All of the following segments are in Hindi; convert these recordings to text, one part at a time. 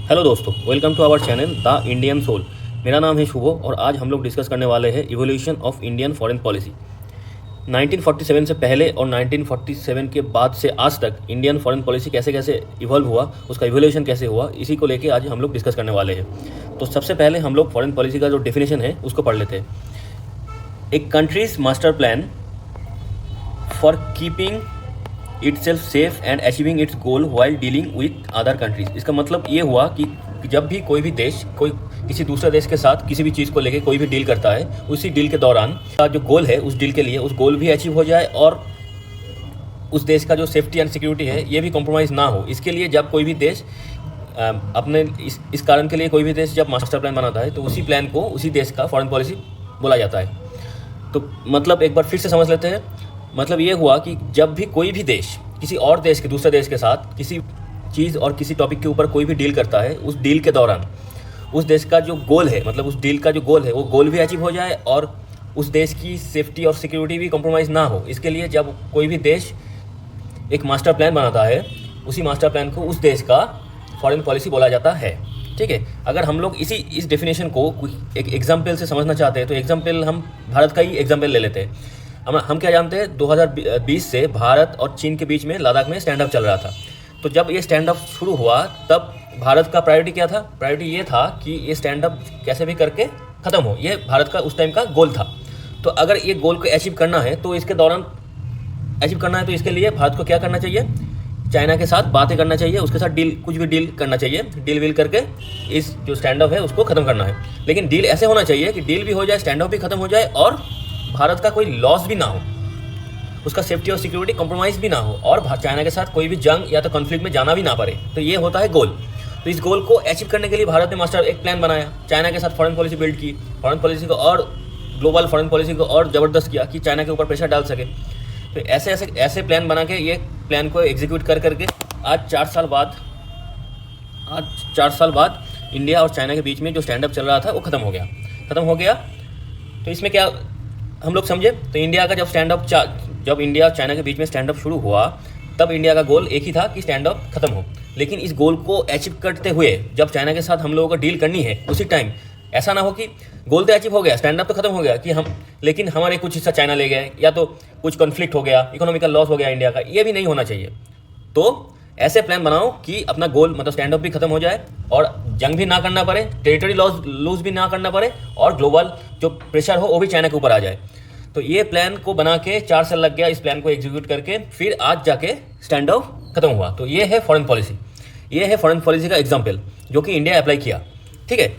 हेलो दोस्तों, welcome to our channel the Indian soul. मेरा नाम है शुभो और आज हम लोग डिस्कस करने वाले हैं evolution of Indian foreign policy. 1947 से पहले और 1947 के बाद से आज तक इंडियन फॉरेन पॉलिसी कैसे कैसे इवॉल्व हुआ, उसका इवोल्यूशन कैसे हुआ, इसी को लेके आज हम लोग डिस्कस करने वाले हैं। तो सबसे पहले हम लोग फॉरेन पॉलिसी का जो डेफिनेशन है उसको पढ़ लेते हैं। एक countries master plan for keeping itself safe and achieving it's goal while dealing with other countries. इसका मतलब ये हुआ कि जब भी कोई भी देश कोई किसी दूसरे देश के साथ किसी भी चीज़ को लेके कोई भी डील करता है, उसी डील के दौरान का जो गोल है उस डील के लिए उस गोल भी अचीव हो जाए और उस देश का जो सेफ्टी एंड सिक्योरिटी है ये भी कॉम्प्रोमाइज़ ना हो। इसके लिए जब कोई भी देश अपने इस कारण के लिए कोई भी देश जब मास्टर प्लान बनाता है तो उसी प्लान को उसी देश का फॉरेन पॉलिसी बोला जाता है। तो मतलब एक बार फिर से समझ लेते हैं। मतलब ये हुआ कि जब भी कोई भी देश किसी और देश के दूसरे देश के साथ किसी चीज़ और किसी टॉपिक के ऊपर कोई भी डील करता है, उस डील के दौरान उस देश का जो गोल है, मतलब उस डील का जो गोल है वो गोल भी अचीव हो जाए और उस देश की सेफ्टी और सिक्योरिटी भी कॉम्प्रोमाइज़ ना हो। इसके लिए जब कोई भी देश एक मास्टर प्लान बनाता है, उसी मास्टर प्लान को उस देश का फॉरेन पॉलिसी बोला जाता है। ठीक है, अगर हम लोग इस डेफिनेशन को एक एग्जाम्पल से समझना चाहते हैं तो एग्जाम्पल हम भारत का ही एग्जाम्पल ले लेते हैं। हम क्या जानते हैं, 2020 से भारत और चीन के बीच में लद्दाख में स्टैंड अप चल रहा था। तो जब ये स्टैंड अप शुरू हुआ तब भारत का प्रायोरिटी क्या था? प्रायोरिटी ये था कि ये स्टैंड अप कैसे भी करके ख़त्म हो। ये भारत का उस टाइम का गोल था। तो अगर ये गोल को अचीव करना है तो इसके लिए भारत को क्या करना चाहिए? चाइना के साथ बातें करना चाहिए, उसके साथ कुछ भी डील करना चाहिए। डील वील करके इस जो स्टैंड अप है उसको ख़त्म करना है। लेकिन डील ऐसे होना चाहिए कि डील भी हो जाए, स्टैंड अप भी ख़त्म हो जाए और भारत का कोई लॉस भी ना हो, उसका सेफ्टी और सिक्योरिटी कॉम्प्रोमाइज़ भी ना हो और चाइना के साथ कोई भी जंग या तो कॉन्फ्लिक्ट में जाना भी ना पड़े। तो ये होता है गोल। तो इस गोल को अचीव करने के लिए भारत ने मास्टर एक प्लान बनाया, चाइना के साथ फॉरेन पॉलिसी बिल्ड की, फॉरेन पॉलिसी को और ग्लोबल फॉरेन पॉलिसी को और ज़बरदस्त किया कि चाइना के ऊपर प्रेशर डाल सके। तो ऐसे प्लान बना के ये प्लान को एग्जीक्यूट करके आज 4 साल बाद इंडिया और चाइना के बीच में जो स्टैंड अप चल रहा था वो ख़त्म हो गया। तो इसमें क्या हम लोग समझे? तो इंडिया का जब इंडिया और चाइना के बीच में स्टैंड अप शुरू हुआ तब इंडिया का गोल एक ही था कि स्टैंड अप खत्म हो। लेकिन इस गोल को अचीव करते हुए जब चाइना के साथ हम लोगों को डील करनी है उसी टाइम ऐसा ना हो कि गोल तो अचीव हो गया, स्टैंड अप तो खत्म हो गया कि लेकिन हमारे कुछ हिस्सा चाइना ले गए या तो कुछ कॉन्फ्लिक्ट हो गया, इकोनॉमिकल लॉस हो गया इंडिया का। ये भी नहीं होना चाहिए। तो ऐसे प्लान बनाओ कि अपना गोल मतलब स्टैंड अप भी खत्म हो जाए और जंग भी ना करना पड़े, टेरिटरी लूज भी ना करना पड़े और ग्लोबल जो प्रेशर हो वो भी चाइना के ऊपर आ जाए। तो ये प्लान को बना के 4 साल लग गया, इस प्लान को एग्जीक्यूट करके फिर आज जाके स्टैंड अप खत्म हुआ। तो ये है फॉरेन पॉलिसी, ये है फॉरेन पॉलिसी का एग्जाम्पल जो कि इंडिया अप्लाई किया। ठीक है,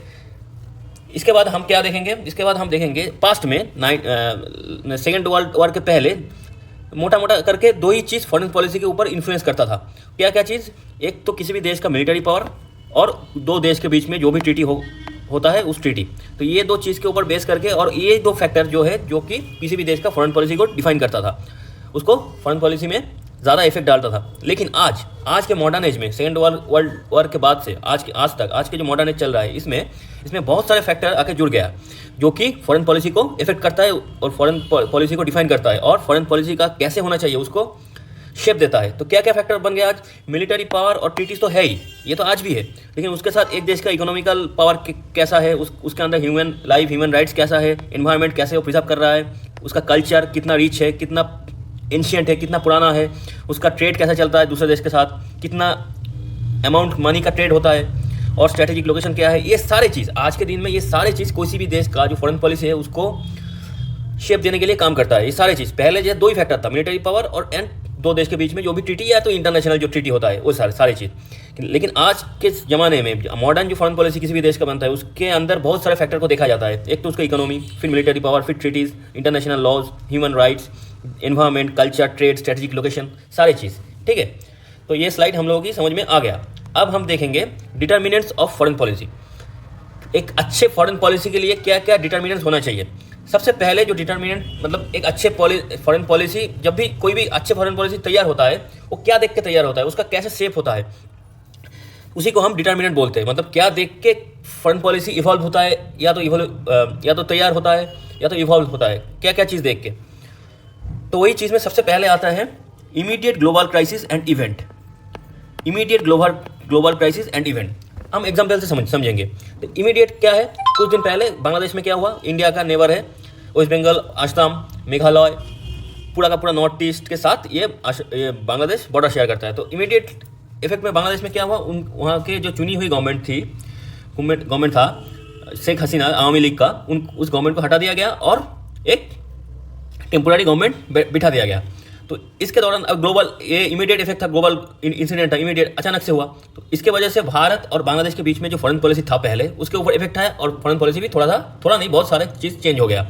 इसके बाद हम क्या देखेंगे? इसके बाद हम देखेंगे पास्ट में सेकेंड वर्ल्ड वॉर के पहले मोटा करके 2 ही चीज़ फॉरेन पॉलिसी के ऊपर इन्फ्लुएंस करता था। क्या चीज़? एक तो किसी भी देश का मिलिट्री पावर और 2 देश के बीच में जो भी ट्रीटी होता है उस ट्रीटी। तो ये 2 चीज़ के ऊपर बेस करके और ये 2 फैक्टर जो कि किसी भी देश का फॉरेन पॉलिसी को डिफाइन करता था, उसको फॉरेन पॉलिसी में ज़्यादा इफेक्ट डालता था। लेकिन आज के मॉडर्न एज में सेकेंड वर्ल्ड वॉर के बाद से आज के जो मॉडर्न एज चल रहा है इसमें बहुत सारे फैक्टर आके जुड़ गया जो कि फॉरेन पॉलिसी को इफेक्ट करता है और फॉरेन पॉलिसी को डिफाइन करता है और फॉरेन पॉलिसी का कैसे होना चाहिए उसको शेप देता है। तो क्या फैक्टर बन गया आज? मिलिट्री पावर और ट्रीटीज तो है ही, ये तो आज भी है, लेकिन उसके साथ एक देश का इकोनॉमिकल पावर कैसा है, उसके अंदर ह्यूमन राइट्स कैसा है, एनवायरनमेंट कैसे वो प्रिजर्व कर रहा है, उसका कल्चर कितना रिच है, कितना एंशियंट है, कितना पुराना है, उसका ट्रेड कैसा चलता है दूसरे देश के साथ, कितना अमाउंट मनी का ट्रेड होता है और स्ट्रेटेजिक लोकेशन क्या है। ये सारे चीज़ आज के दिन में ये सारे चीज़ किसी भी देश का जो फॉरेन पॉलिसी है उसको शेप देने के लिए काम करता है। ये सारे चीज़ पहले जो 2 ही फैक्टर था, मिलिट्री पावर और 2 देश के बीच में जो भी ट्रीटी या तो इंटरनेशनल जो ट्रीटी होता है वो सारी चीज़। लेकिन आज के ज़माने में मॉडर्न जो फॉरेन पॉलिसी किसी भी देश का बनता है उसके अंदर बहुत सारे फैक्टर को देखा जाता है। एक तो उसका इकोनॉमी, फिर मिलिट्री पावर, फिर treaties, international laws, human rights, environment, culture, trade, strategic location, सारी चीज़। ठीक है, तो ये स्लाइड हम लोगों की समझ में आ गया। अब हम देखेंगे डिटर्मिनेंट्स ऑफ फॉरेन पॉलिसी। एक अच्छे फॉरेन पॉलिसी के लिए क्या क्या डिटर्मिनेंट्स होना चाहिए? सबसे पहले जो डिटर्मिनेंट मतलब एक अच्छे फॉरेन पॉलिसी, जब भी कोई भी अच्छे फॉरेन पॉलिसी तैयार होता है वो क्या देख के तैयार होता है, उसका कैसे शेप होता है, उसी को हम डिटर्मिनेंट बोलते हैं। मतलब क्या देख के फॉरेन पॉलिसी इवॉल्व होता है या तो तैयार होता है या तो इवॉल्व होता है, क्या चीज़ देख के। तो वही चीज़ में सबसे पहले आता है immediate global crisis and event. Immediate global crisis and event हम एग्जाम्पल से समझेंगे। तो इमीडिएट क्या है, कुछ दिन पहले बांग्लादेश में क्या हुआ, इंडिया का नेबर है, वेस्ट बंगाल, आसाम, मेघालय, पूरा का पूरा नॉर्थ ईस्ट के साथ ये बांग्लादेश बॉर्डर शेयर करता है। तो इमीडिएट इफेक्ट में बांग्लादेश में क्या हुआ, वहाँ के जो चुनी हुई गवर्नमेंट था शेख हसीना आवामी लीग का, उस गवर्नमेंट को हटा दिया गया और एक टेम्पोररी गवर्नमेंट बिठा दिया गया। तो इसके दौरान अब ग्लोबल ये इमीडिएट इफेक्ट था, ग्लोबल इंसिडेंट था, इमीडिएट अचानक से हुआ। तो इसके वजह से भारत और बांग्लादेश के बीच में जो फॉरेन पॉलिसी था पहले, उसके ऊपर इफेक्ट आया और फॉरेन पॉलिसी भी थोड़ा नहीं बहुत सारे चीज़ चेंज हो गया।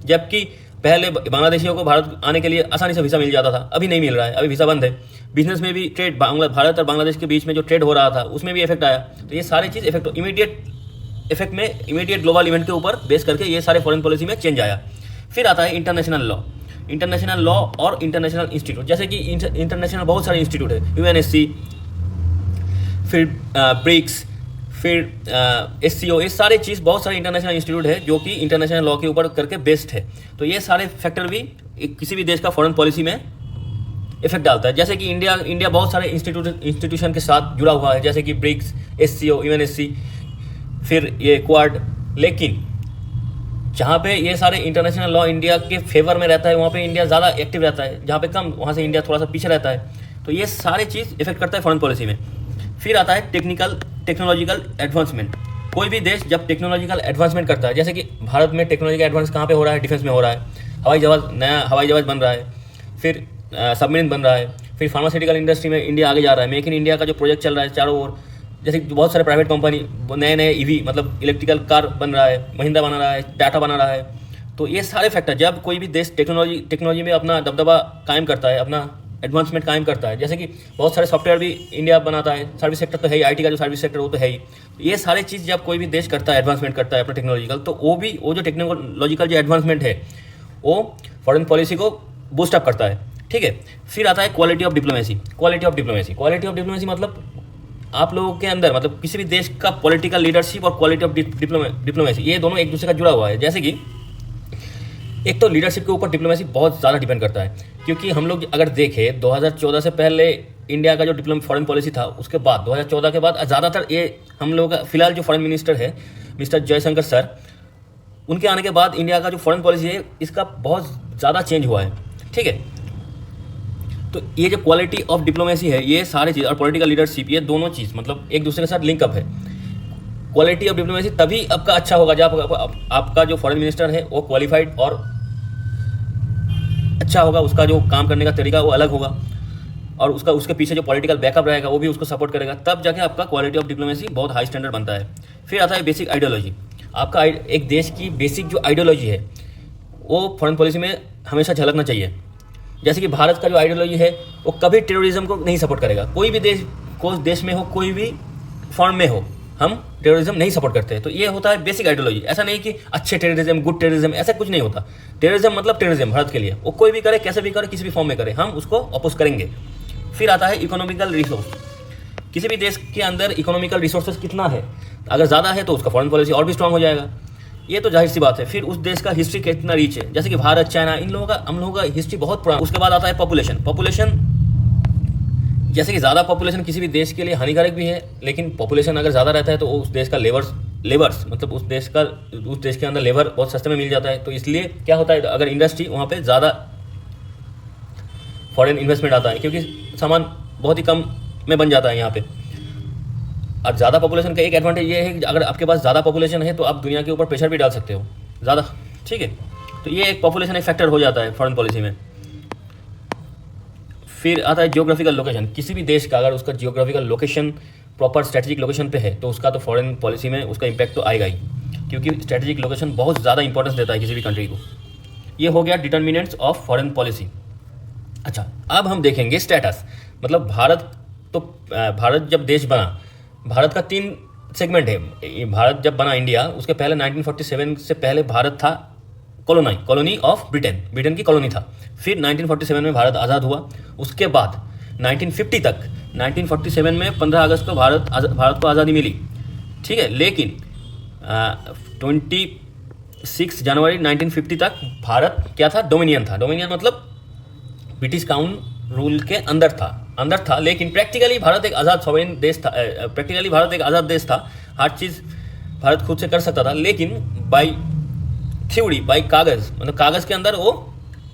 जबकि पहले बांग्लादेशियों को भारत आने के लिए आसानी से वीज़ा मिल जाता था, अभी नहीं मिल रहा है, अभी वीज़ा बंद है। बिजनेस में भी ट्रेड, भारत और बांग्लादेश के बीच में जो ट्रेड हो रहा था उसमें भी इफेक्ट आया। तो ये सारी चीज़ इफेक्ट इमीडिएट ग्लोबल इवेंट के ऊपर बेस करके ये सारे फॉरेन पॉलिसी में चेंज आया। फिर आता है इंटरनेशनल लॉ और इंटरनेशनल इंस्टीट्यूट, जैसे कि इंटरनेशनल बहुत सारे इंस्टीट्यूट है, यूएनएससी, फिर ब्रिक्स, फिर SCO, ये सारे चीज़ बहुत सारे इंटरनेशनल इंस्टीट्यूट है जो कि इंटरनेशनल लॉ के ऊपर करके बेस्ड है। तो ये सारे फैक्टर भी किसी भी देश का फॉरेन पॉलिसी में इफेक्ट डालता है। जैसे कि इंडिया बहुत सारे इंस्टीट्यूशन के साथ जुड़ा हुआ है, जैसे कि ब्रिक्स, SCO, यूएनएससी, फिर ये क्वाड। लेकिन जहाँ पे ये सारे इंटरनेशनल लॉ इंडिया के फेवर में रहता है, वहाँ पे इंडिया ज़्यादा एक्टिव रहता है, जहाँ पे कम, वहाँ से इंडिया थोड़ा सा पीछे रहता है। तो ये सारे चीज़ इफेक्ट करता है फॉरेन पॉलिसी में। फिर आता है टेक्नोलॉजिकल एडवांसमेंट। कोई भी देश जब टेक्नोलॉजिकल एडवांसमेंट करता है, जैसे कि भारत में टेक्नोलॉजिकल एडवांस कहाँ पे हो रहा है, डिफेंस में हो रहा है, नया हवाई जहाज बन रहा है, फिर सबमरीन बन रहा है, फिर फार्मास्यूटिकल इंडस्ट्री में इंडिया आगे जा रहा है, मेक इन इंडिया का जो प्रोजेक्ट चल रहा है चारों ओर, जैसे बहुत सारे प्राइवेट कंपनी नए EV मतलब इलेक्ट्रिकल कार बन रहा है, महिंद्रा बना रहा है, टाटा बना रहा है। तो ये सारे फैक्टर, जब कोई भी देश टेक्नोलॉजी में अपना दबदबा कायम करता है, अपना एडवांसमेंट कायम करता है, जैसे कि बहुत सारे सॉफ्टवेयर भी इंडिया बनाता है, सर्विस सेक्टर तो है ही, IT का जो सर्विस सेक्टर वो तो है ही। ये सारे चीज़ जब कोई भी देश करता है, एडवांसमेंट करता है अपना टेक्नोलॉजिकल, तो वो जो टेक्नोलॉजिकल जो एडवांसमेंट है वो फॉरेन पॉलिसी को बूस्ट अप करता है। ठीक है। फिर आता है क्वालिटी ऑफ डिप्लोमेसी मतलब आप लोगों के अंदर, मतलब किसी भी देश का पॉलिटिकल लीडरशिप और क्वालिटी ऑफ डिप्लोमेसी, ये दोनों एक दूसरे का जुड़ा हुआ है। जैसे कि एक तो लीडरशिप के ऊपर डिप्लोमेसी बहुत ज़्यादा डिपेंड करता है, क्योंकि हम लोग अगर देखें 2014 से पहले इंडिया का जो फॉरेन पॉलिसी था, उसके बाद 2014 के बाद ज़्यादातर ये हम लोग का फिलहाल जो फॉरेन मिनिस्टर है मिस्टर जयशंकर सर, उनके आने के बाद इंडिया का जो फॉरेन पॉलिसी है इसका बहुत ज़्यादा चेंज हुआ है। ठीक है। तो ये जो क्वालिटी ऑफ डिप्लोमेसी है, ये सारी चीज़ और पॉलिटिकल लीडरशिप, ये दोनों चीज़ मतलब एक दूसरे के साथ लिंकअप है। क्वालिटी ऑफ डिप्लोमेसी तभी आपका अच्छा होगा जब आपका जो फॉरेन मिनिस्टर है वो क्वालिफाइड और अच्छा होगा, उसका जो काम करने का तरीका वो अलग होगा और उसके पीछे जो पॉलिटिकल बैकअप रहेगा वो भी उसको सपोर्ट करेगा, तब जाके आपका क्वालिटी ऑफ डिप्लोमेसी बहुत हाई स्टैंडर्ड बनता है। फिर आता है बेसिक आइडियोलॉजी। आपका एक देश की बेसिक जो आइडियोलॉजी है वो फॉरेन पॉलिसी में हमेशा झलकना चाहिए। जैसे कि भारत का जो आइडियोलॉजी है वो कभी टेररिज्म को नहीं सपोर्ट करेगा। कोई भी देश में हो, कोई भी फॉर्म में हो, हम टेररिज्म नहीं सपोर्ट करते। तो ये होता है बेसिक आइडियोलॉजी। ऐसा नहीं कि अच्छे टेररिज्म, गुड टेररिज्म, ऐसा कुछ नहीं होता। टेररिज्म मतलब टेररिज्म भारत के लिए, वो कोई भी करे, कैसे भी करे, किसी भी फॉर्म में करे, हम उसको अपोज करेंगे। फिर आता है इकोनॉमिकल रिसोर्स। किसी भी देश के अंदर इकोनॉमिकल रिसोर्सेज कितना है, अगर ज़्यादा है तो उसका फॉरेन पॉलिसी और भी स्ट्रांग हो जाएगा, ये तो जाहिर सी बात है। फिर उस देश का हिस्ट्री कितना रीच है, जैसे कि भारत, चाइना, हम लोगों का हिस्ट्री बहुत पुराना। उसके बाद आता है पॉपुलेशन। जैसे कि ज़्यादा पॉपुलेशन किसी भी देश के लिए हानिकारक भी है, लेकिन पॉपुलेशन अगर ज़्यादा रहता है तो उस देश का लेबर्स मतलब उस देश के अंदर लेबर बहुत सस्ते में मिल जाता है। तो इसलिए क्या होता है, अगर इंडस्ट्री, वहाँ पे ज़्यादा फॉरेन इन्वेस्टमेंट आता है, क्योंकि सामान बहुत ही कम में बन जाता है यहाँ पे। और ज़्यादा पॉपुलेशन का एक एडवांटेज ये है कि अगर आपके पास ज़्यादा पॉपुलेशन है तो आप दुनिया के ऊपर प्रेशर भी डाल सकते हो ज़्यादा। ठीक है। तो ये एक पॉपुलेशन एक फैक्टर हो जाता है फॉरेन पॉलिसी में। फिर आता है जियोग्राफिकल लोकेशन। किसी भी देश का अगर उसका geographical location proper strategic location पे है तो उसका तो फॉरेन पॉलिसी में उसका इम्पैक्ट तो आएगा ही, क्योंकि स्ट्रेटेजिक लोकेशन बहुत ज़्यादा इंपॉर्टेंस देता है किसी भी कंट्री को। ये हो गया डिटर्मिनेंट्स ऑफ फॉरेन पॉलिसी। अच्छा, अब हम देखेंगे स्टेटस। मतलब भारत जब देश बना, भारत का 3 सेगमेंट है। भारत जब बना इंडिया, उसके पहले 1947 से पहले भारत था कॉलोनी ऑफ ब्रिटेन की कॉलोनी था। फिर 1947 में भारत आज़ाद हुआ। उसके बाद 1947 में 15 अगस्त को भारत को आज़ादी मिली। ठीक है। लेकिन 26 जनवरी 1950 तक भारत क्या था, डोमिनियन था। डोमिनियन मतलब ब्रिटिश क्राउन रूल के अंदर था। अंदर था, लेकिन प्रैक्टिकली भारत एक आज़ाद सॉवरेन देश था, प्रैक्टिकली भारत एक आज़ाद देश था, हर चीज़ भारत खुद से कर सकता था, लेकिन बाई थ्योरी, बाई कागज़, मतलब कागज़ के अंदर वो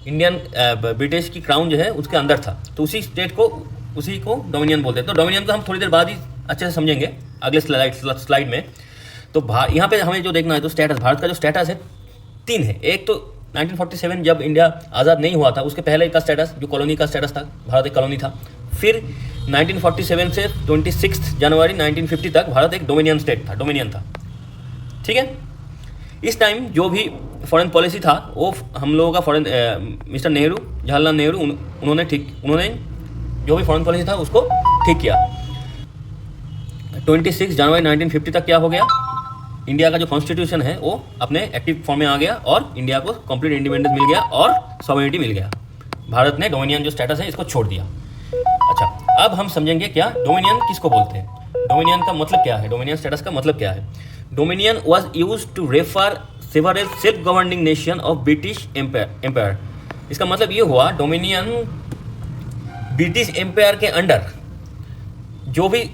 इंडियन ब्रिटिश की क्राउन जो है उसके अंदर था, तो उसी स्टेट को, उसी को डोमिनियन बोलते हैं। तो डोमिनियन को हम थोड़ी देर बाद ही अच्छे से समझेंगे अगले स्लाइड में। तो यहाँ पे हमें जो देखना है तो स्टेटस, भारत का जो स्टेटस है 3 है। एक तो 1947 जब इंडिया आज़ाद नहीं हुआ था उसके पहले का स्टेटस, जो कॉलोनी का स्टेटस था, भारत एक कॉलोनी था। फिर 1947 से 26 जनवरी 1950 तक भारत एक डोमिनियन स्टेट था, डोमिनियन था, ठीक है। इस टाइम जो भी फॉरेन पॉलिसी था वो हम लोगों का मिस्टर नेहरू, जवाहरलाल नेहरू, उन्होंने जो भी फॉरेन पॉलिसी था उसको ठीक किया। 26 जनवरी 1950 तक क्या हो गया, इंडिया का जो कॉन्स्टिट्यूशन है वो अपने एक्टिव फॉर्म में आ गया और इंडिया को कंप्लीट इंडिपेंडेंस मिल गया और सॉवरेनिटी मिल गया। भारत ने डोमिनियन जो स्टेटस है इसको छोड़ दिया। अच्छा, अब हम समझेंगे क्या डोमिनियन किसको बोलते हैं, डोमिनियन का मतलब क्या है, डोमिनियन स्टेटस का मतलब क्या है। Dominion was used to refer several self governing nation of British empire. इसका मतलब ये हुआ डोमिनियन ब्रिटिश एम्पायर के अंडर जो भी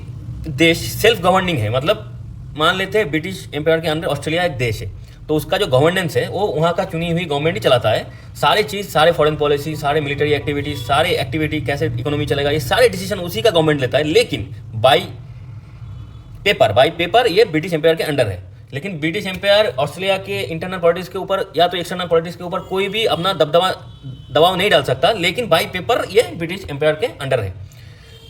देश सेल्फ गवर्निंग है, मतलब मान लेते हैं ब्रिटिश एम्पायर के अंदर ऑस्ट्रेलिया एक देश है, तो उसका जो गवर्नेंस है वो वहाँ का चुनी हुई गवर्नमेंट ही चलाता है। सारी चीज़, सारे फॉरेन पॉलिसी, सारे मिलिट्री एक्टिविटीज, सारे एक्टिविटी, कैसे इकोनॉमी चलेगा, ये सारे डिसीजन उसी का गवर्नमेंट लेता है। लेकिन बाई पेपर ये ब्रिटिश एम्पायर के अंडर है। लेकिन ब्रिटिश एम्पायर ऑस्ट्रेलिया के इंटरनल पॉलिटिक्स के ऊपर या तो एक्सटर्नल पॉलिटिक्स के ऊपर कोई भी अपना दबाव नहीं डाल सकता, लेकिन बाई पेपर ये ब्रिटिश एम्पायर के अंडर है।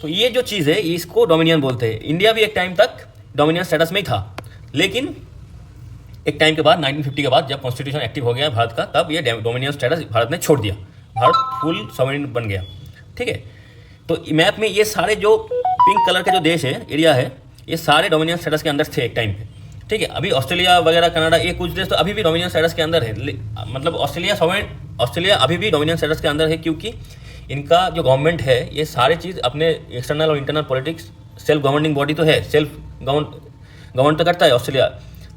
तो ये जो चीज़ है इसको डोमिनियन बोलते हैं। इंडिया भी एक टाइम तक डोमिनियन स्टेटस में ही था, लेकिन एक टाइम के बाद 1950 के बाद जब कॉन्स्टिट्यूशन एक्टिव हो गया भारत का, तब ये डोमिनियन स्टेटस भारत ने छोड़ दिया, भारत फुल सॉवरेन बन गया, ठीक है। तो मैप में ये सारे जो पिंक कलर के जो देश है, एरिया है, ये सारे डोमिनियन स्टेटस के अंदर थे एक टाइम पे, ठीक है। अभी ऑस्ट्रेलिया वगैरह, कनाडा, ये कुछ देश तो अभी भी डोमिनियन स्टेटस के अंदर है, मतलब ऑस्ट्रेलिया अभी भी डोमिनियन स्टेटस के अंदर है, क्योंकि इनका जो गवर्नमेंट है ये सारे चीज़ अपने एक्सटर्नल और internal politics, self governing body तो है, सेल्फ गवर्न तो करता है ऑस्ट्रेलिया,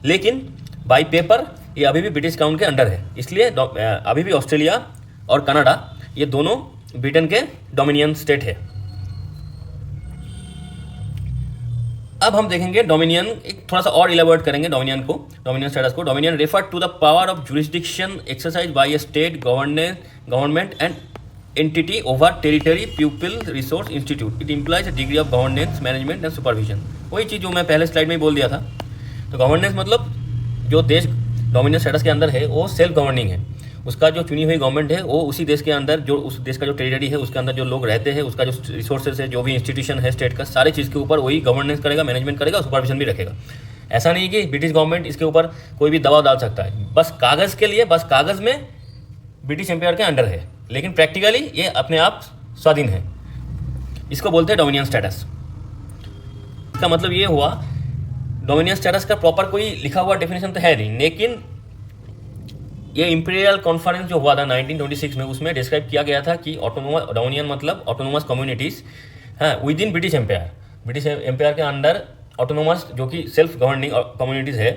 लेकिन बाई पेपर ये अभी भी ब्रिटिश क्राउन के अंडर है। इसलिए अभी भी ऑस्ट्रेलिया और कनाडा ये दोनों ब्रिटेन के डोमिनियन स्टेट है। अब हम देखेंगे डोमिनियन, एक थोड़ा सा और इलेबोरेट करेंगे डोमिनियन को, डोमिनियन स्टेटस को। Dominion refer to the power of jurisdiction exercise by a state government and entity over territory, pupil, resource, institute. It implies a degree of governance, management and supervision. वही चीज़ जो मैं पहले स्लाइड में ही बोल दिया था। तो गवर्नेंस मतलब जो देश डोमिनियन स्टेटस के अंदर है वो सेल्फ गवर्निंग है, उसका जो चुनी हुई गवर्नमेंट है वो उसी देश के अंदर, जो उस देश का जो टेरिटरी है उसके अंदर जो लोग रहते हैं, उसका जो रिसोर्सेज है, जो भी इंस्टीट्यूशन है स्टेट का, सारी चीज़ के ऊपर वही गवर्नेंस करेगा, मैनेजमेंट करेगा, सुपरविजन भी रखेगा। ऐसा नहीं कि ब्रिटिश गवर्नमेंट इसके ऊपर कोई भी दबाव डाल सकता है, बस कागज़ के लिए, बस कागज़ में ब्रिटिश एम्पायर के अंडर है, लेकिन प्रैक्टिकली ये अपने आप स्वाधीन है। इसको बोलते हैं डोमिनियन स्टेटस। इसका मतलब ये हुआ, डोमिनियन स्टेटस का प्रॉपर कोई लिखा हुआ डेफिनेशन तो है नहीं, लेकिन ये इंपीरियल कॉन्फ्रेंस जो हुआ था 1926 में, उसमें डिस्क्राइब किया गया था कि ऑटोनोमस, डोमिनियन मतलब ऑटोनोमस कम्युनिटीज़ हैं within British empire, British empire के अंदर ऑटोनोमस जो कि सेल्फ गवर्निंग कम्युनिटीज़ है,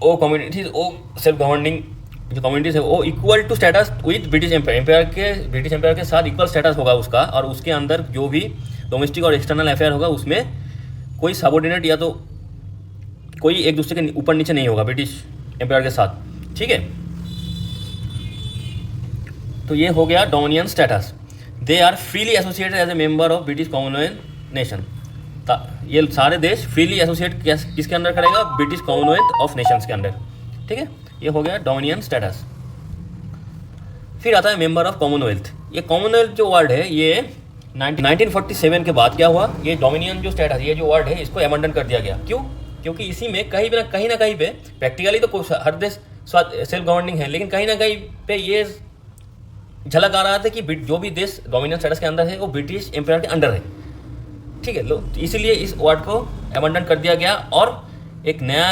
वो कम्युनिटीज़, वो सेल्फ गवर्निंग जो कम्युनिटीज़ है वो equal to status with British empire के साथ इक्वल स्टेटस होगा उसका, और उसके अंदर जो भी डोमेस्टिक और एक्सटर्नल अफेयर होगा उसमें कोई सबऑर्डिनेट या तो कोई एक दूसरे के ऊपर नीचे नहीं होगा ब्रिटिश एम्पायर के साथ, ठीक है। तो ये हो गया dominion status. They are freely associated as a member of British commonwealth nation. ये सारे देश फ्रीली एसोसिएट किसके अंदर करेगा, ब्रिटिश कॉमनवेल्थ ऑफ नेशंस के अंदर, ठीक है। ये हो गया डोमिनियन स्टेटस। फिर आता है मेंबर ऑफ कॉमनवेल्थ। ये कॉमनवेल्थ जो वर्ड है ये 1947 के बाद क्या हुआ, ये डोमिनियन जो स्टेटस, ये जो वर्ड है इसको एमेंडमेंट कर दिया गया। क्यों? क्योंकि इसी में कहीं ना कहीं पे प्रैक्टिकली तो हर देश सेल्फ गवर्निंग है, लेकिन कहीं ना कहीं पे ये झलक आ रहा था कि जो भी देश डोमिनियन स्टेटस के अंदर है वो ब्रिटिश एम्पायर के अंडर है, ठीक है। लो, तो इसीलिए इस वर्ड को एमेंडमेंट कर दिया गया और एक नया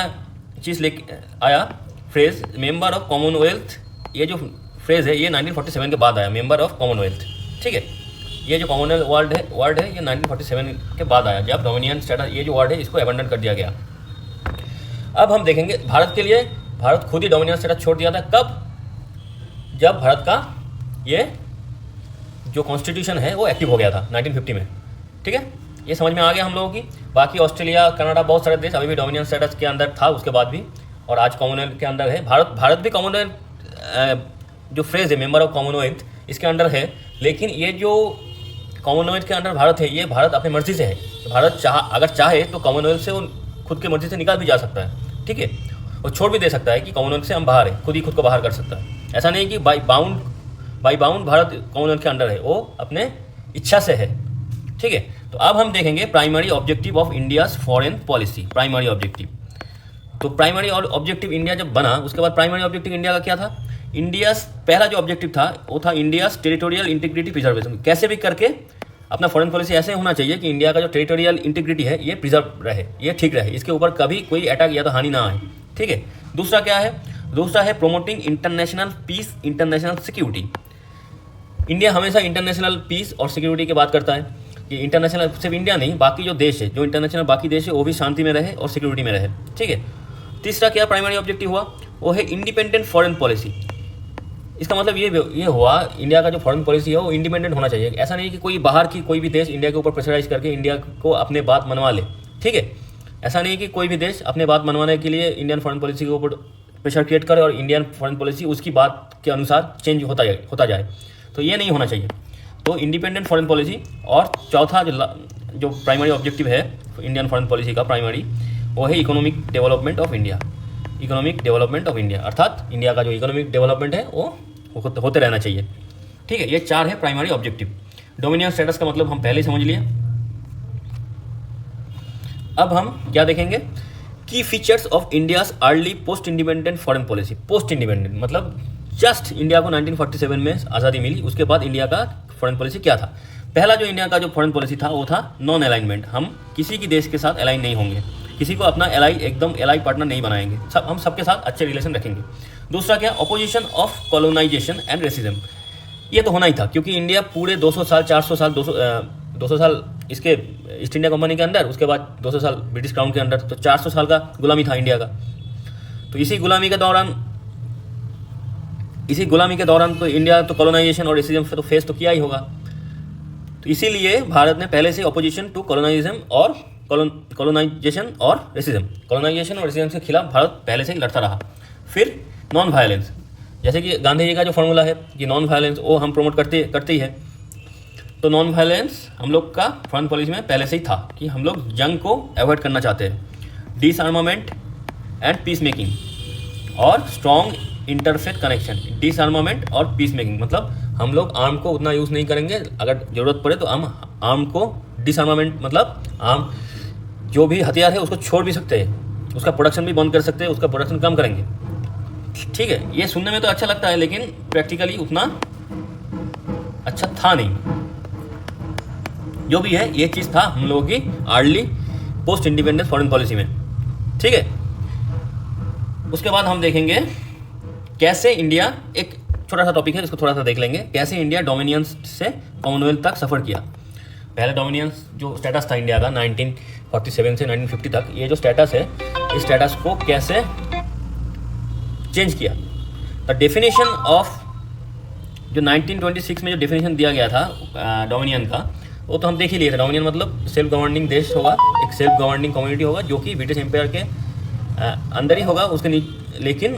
चीज़ लेके आया, फ्रेज मेंबर ऑफ कॉमनवेल्थ। ये जो फ्रेज है ये 1947 के बाद आया, मेंबर ऑफ कॉमनवेल्थ, ठीक है। ये जो कॉमनवेल्थ वर्ड है ये 1947 के बाद आया, जब डोमिनियन स्टेटस, ये जो वर्ड है इसको एबंडन कर दिया गया। अब हम देखेंगे भारत के लिए, भारत खुद ही डोमिनियन स्टेटस छोड़ दिया था। कब? जब भारत का ये जो कॉन्स्टिट्यूशन है वो एक्टिव हो गया था 1950 में। ठीक है, ये समझ में आ गया हम लोगों की। बाकी ऑस्ट्रेलिया, कनाडा, बहुत सारे देश अभी भी डोमिनियन स्टेटस के अंदर था उसके बाद भी, और आज कॉमनवेल्थ के अंदर है। भारत भी कॉमनवेल्थ जो फ्रेज है मेंबर ऑफ कॉमनवेल्थ इसके अंडर है, लेकिन ये जो कॉमनवेल्थ के अंडर भारत है, ये भारत अपनी मर्जी से है। भारत अगर चाहे तो कॉमनवेल्थ से वो खुद की मर्जी से निकाल भी जा सकता है। ठीक है, और छोड़ भी दे सकता है कि कॉमनवेल्थ से हम बाहर है, खुद ही खुद को बाहर कर सकता है। ऐसा नहीं कि बाई बाउंड भारत कॉमनवेल्थ के अंडर है, वो अपने इच्छा से है। ठीक है, तो अब हम देखेंगे primary objective of India's foreign policy. Primary objective, तो प्राइमरी ऑब्जेक्टिव इंडिया जब बना उसके बाद प्राइमरी ऑब्जेक्टिव इंडिया का क्या था? इंडिया पहला जो ऑब्जेक्टिव था वो था इंडियाज टेरिटोरियल इंटीग्रिटी प्रिजर्वेशन। कैसे भी करके अपना फॉरेन पॉलिसी ऐसे होना चाहिए कि इंडिया का जो टेरिटोरियल इंटीग्रिटी है ये प्रिजर्व रहे, ये ठीक रहे, इसके ऊपर कभी कोई अटैक या तो हानि ना आए। ठीक है, दूसरा क्या है? दूसरा है promoting international peace, international security. India हमेशा इंटरनेशनल पीस और सिक्योरिटी की बात करता है कि इंटरनेशनल, सिर्फ इंडिया नहीं, बाकी जो देश है, जो इंटरनेशनल बाकी देश है वो भी शांति में रहे और सिक्योरिटी में रहे। ठीक है, तीसरा क्या प्राइमरी ऑब्जेक्टिव हुआ? वो है इंडिपेंडेंट फॉरेन पॉलिसी। इसका मतलब ये हुआ इंडिया का जो फॉरेन पॉलिसी है वो इंडिपेंडेंट होना चाहिए। ऐसा नहीं कि कोई बाहर की कोई भी देश इंडिया के ऊपर प्रेशराइज करके इंडिया को अपने बात मनवा ले। ठीक है, ऐसा नहीं कि कोई भी देश अपने बात मनवाने के लिए इंडियन फॉरेन पॉलिसी के ऊपर प्रेशर क्रिएट करे और इंडियन फॉरेन पॉलिसी उसकी बात के अनुसार चेंज होता जाए, तो ये नहीं होना चाहिए। तो इंडिपेंडेंट फॉरेन पॉलिसी। और चौथा जो प्राइमरी ऑब्जेक्टिव है इंडियन फॉरेन पॉलिसी का प्राइमरी, वो है economic development of India. Economic development of India, अर्थात इंडिया का जो इकोनॉमिक डेवलपमेंट है वो होते रहना चाहिए। ठीक है, ये चार है प्राइमरी ऑब्जेक्टिव। डोमिनियन स्टेटस का मतलब हम पहले ही समझ लिए। अब हम क्या देखेंगे? की features of India's early post independent foreign policy. Post independent मतलब जस्ट इंडिया को 1947 में आज़ादी मिली, उसके बाद इंडिया का फॉरेन पॉलिसी क्या था? पहला जो इंडिया का जो फॉरेन पॉलिसी था वो था नॉन अलाइनमेंट। हम किसी की देश के साथ अलाइन नहीं होंगे, किसी को अपना एकदम एलाई पार्टनर नहीं बनाएंगे, हम सबके साथ अच्छे रिलेशन रखेंगे। दूसरा क्या? Opposition of colonisation and racism. ये तो होना ही था क्योंकि इंडिया पूरे 200 साल 400 साल 200 साल इसके ईस्ट इंडिया कंपनी के अंदर, उसके बाद 200 साल ब्रिटिश क्राउन के अंदर, तो 400 साल का गुलामी था इंडिया का। तो इसी गुलामी के दौरान तो इंडिया तो कॉलोनाइजेशन और रेसिज्म तो फेस तो किया ही होगा। तो इसीलिए भारत ने पहले से अपोजिशन टू कॉलोनाइजेशन और कॉलोनाइजेशन और रेसिज्म के खिलाफ भारत पहले से ही लड़ता रहा। फिर नॉन वायलेंस, जैसे कि गांधी जी का जो फॉर्मूला है कि नॉन वायलेंस, वो हम प्रमोट करते ही है। तो नॉन वायलेंस हम लोग का फॉरेन पॉलिसी में पहले से ही था कि हम लोग जंग को अवॉइड करना चाहते हैं। डिसआर्मामेंट एंड पीस मेकिंग और स्ट्रॉन्ग इंटरफेथ कनेक्शन। डिसआर्मामेंट और पीस मेकिंग मतलब हम लोग आर्म को उतना यूज़ नहीं करेंगे, अगर ज़रूरत पड़े तो हम आर्म को, डिसआर्मामेंट मतलब आर्म जो भी हथियार है उसको छोड़ भी सकते हैं, उसका प्रोडक्शन भी बंद कर सकते हैं, उसका प्रोडक्शन कम करेंगे। ठीक है, ये सुनने में तो अच्छा लगता है लेकिन प्रैक्टिकली उतना अच्छा था नहीं। जो भी है ये चीज़ था हम लोगों की early post independence foreign policy में। ठीक है, उसके बाद हम देखेंगे कैसे इंडिया, एक छोटा सा टॉपिक है इसको थोड़ा सा देख लेंगे, कैसे इंडिया डोमिनियंस से कॉमनवेल्थ तक सफ़र किया। पहले डोमिनियंस जो स्टेटस था इंडिया का 1947 से 1950 तक, ये जो स्टेटस है इस स्टेटस को कैसे चेंज किया। द डेफिनेशन ऑफ जो 1926 में जो डेफिनेशन दिया गया था डोमिनियन का, वो तो हम देख ही लिए थे। डोमिनियन मतलब सेल्फ गवर्निंग देश होगा, एक सेल्फ गवर्निंग कम्युनिटी होगा जो कि ब्रिटिश एम्पायर के अंदर ही होगा, लेकिन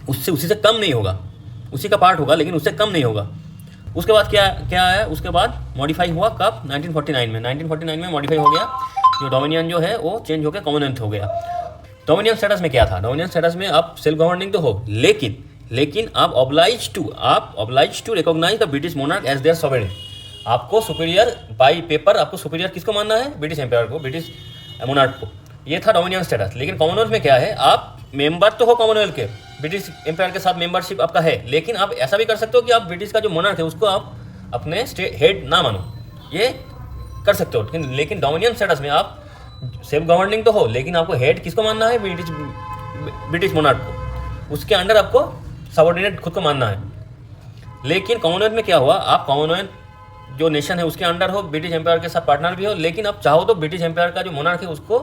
उसी से कम नहीं होगा, उसी का पार्ट होगा लेकिन उससे कम नहीं होगा। उसके बाद क्या आया? उसके बाद मॉडिफाई हुआ कब? 1949 में मॉडिफाई हो गया, जो डोमिनियन जो है वो चेंज होकर कॉमनवेल्थ हो गया। डोमिनियन स्टेटस में क्या था? डोमिनियन स्टेटस में आप सेल्फ गवर्निंग तो हो, लेकिन आप oblige to recognise the British monarch as their sovereign. आपको सुपीरियर बाई पेपर, आपको सुपीरियर किसको मानना है? ब्रिटिश एम्पायर को, ब्रिटिश मोनार्क को। ये था डोमिनियन स्टेटस। लेकिन कॉमनवेल्थ में क्या है? आप मेंबर तो हो कॉमनवेल्थ के, ब्रिटिश एम्पायर के साथ मेंबरशिप आपका है, लेकिन आप ऐसा भी कर सकते हो कि आप ब्रिटिश का जो मोनार्क है उसको आप अपने स्टेट हेड ना मानो, ये कर सकते हो। लेकिन डोमिनियन स्टेटस में आप सेल्फ गवर्निंग तो हो, लेकिन आपको हेड किसको मानना है? ब्रिटिश मोनार्क को, उसके अंडर आपको सबऑर्डिनेट खुद को मानना है। लेकिन कॉमनवेल्थ में क्या हुआ? आप कॉमनवेल्थ जो नेशन है उसके अंडर हो, ब्रिटिश एम्पायर के साथ पार्टनर भी हो, लेकिन आप चाहो तो ब्रिटिश एम्पायर का जो मोनार्क है उसको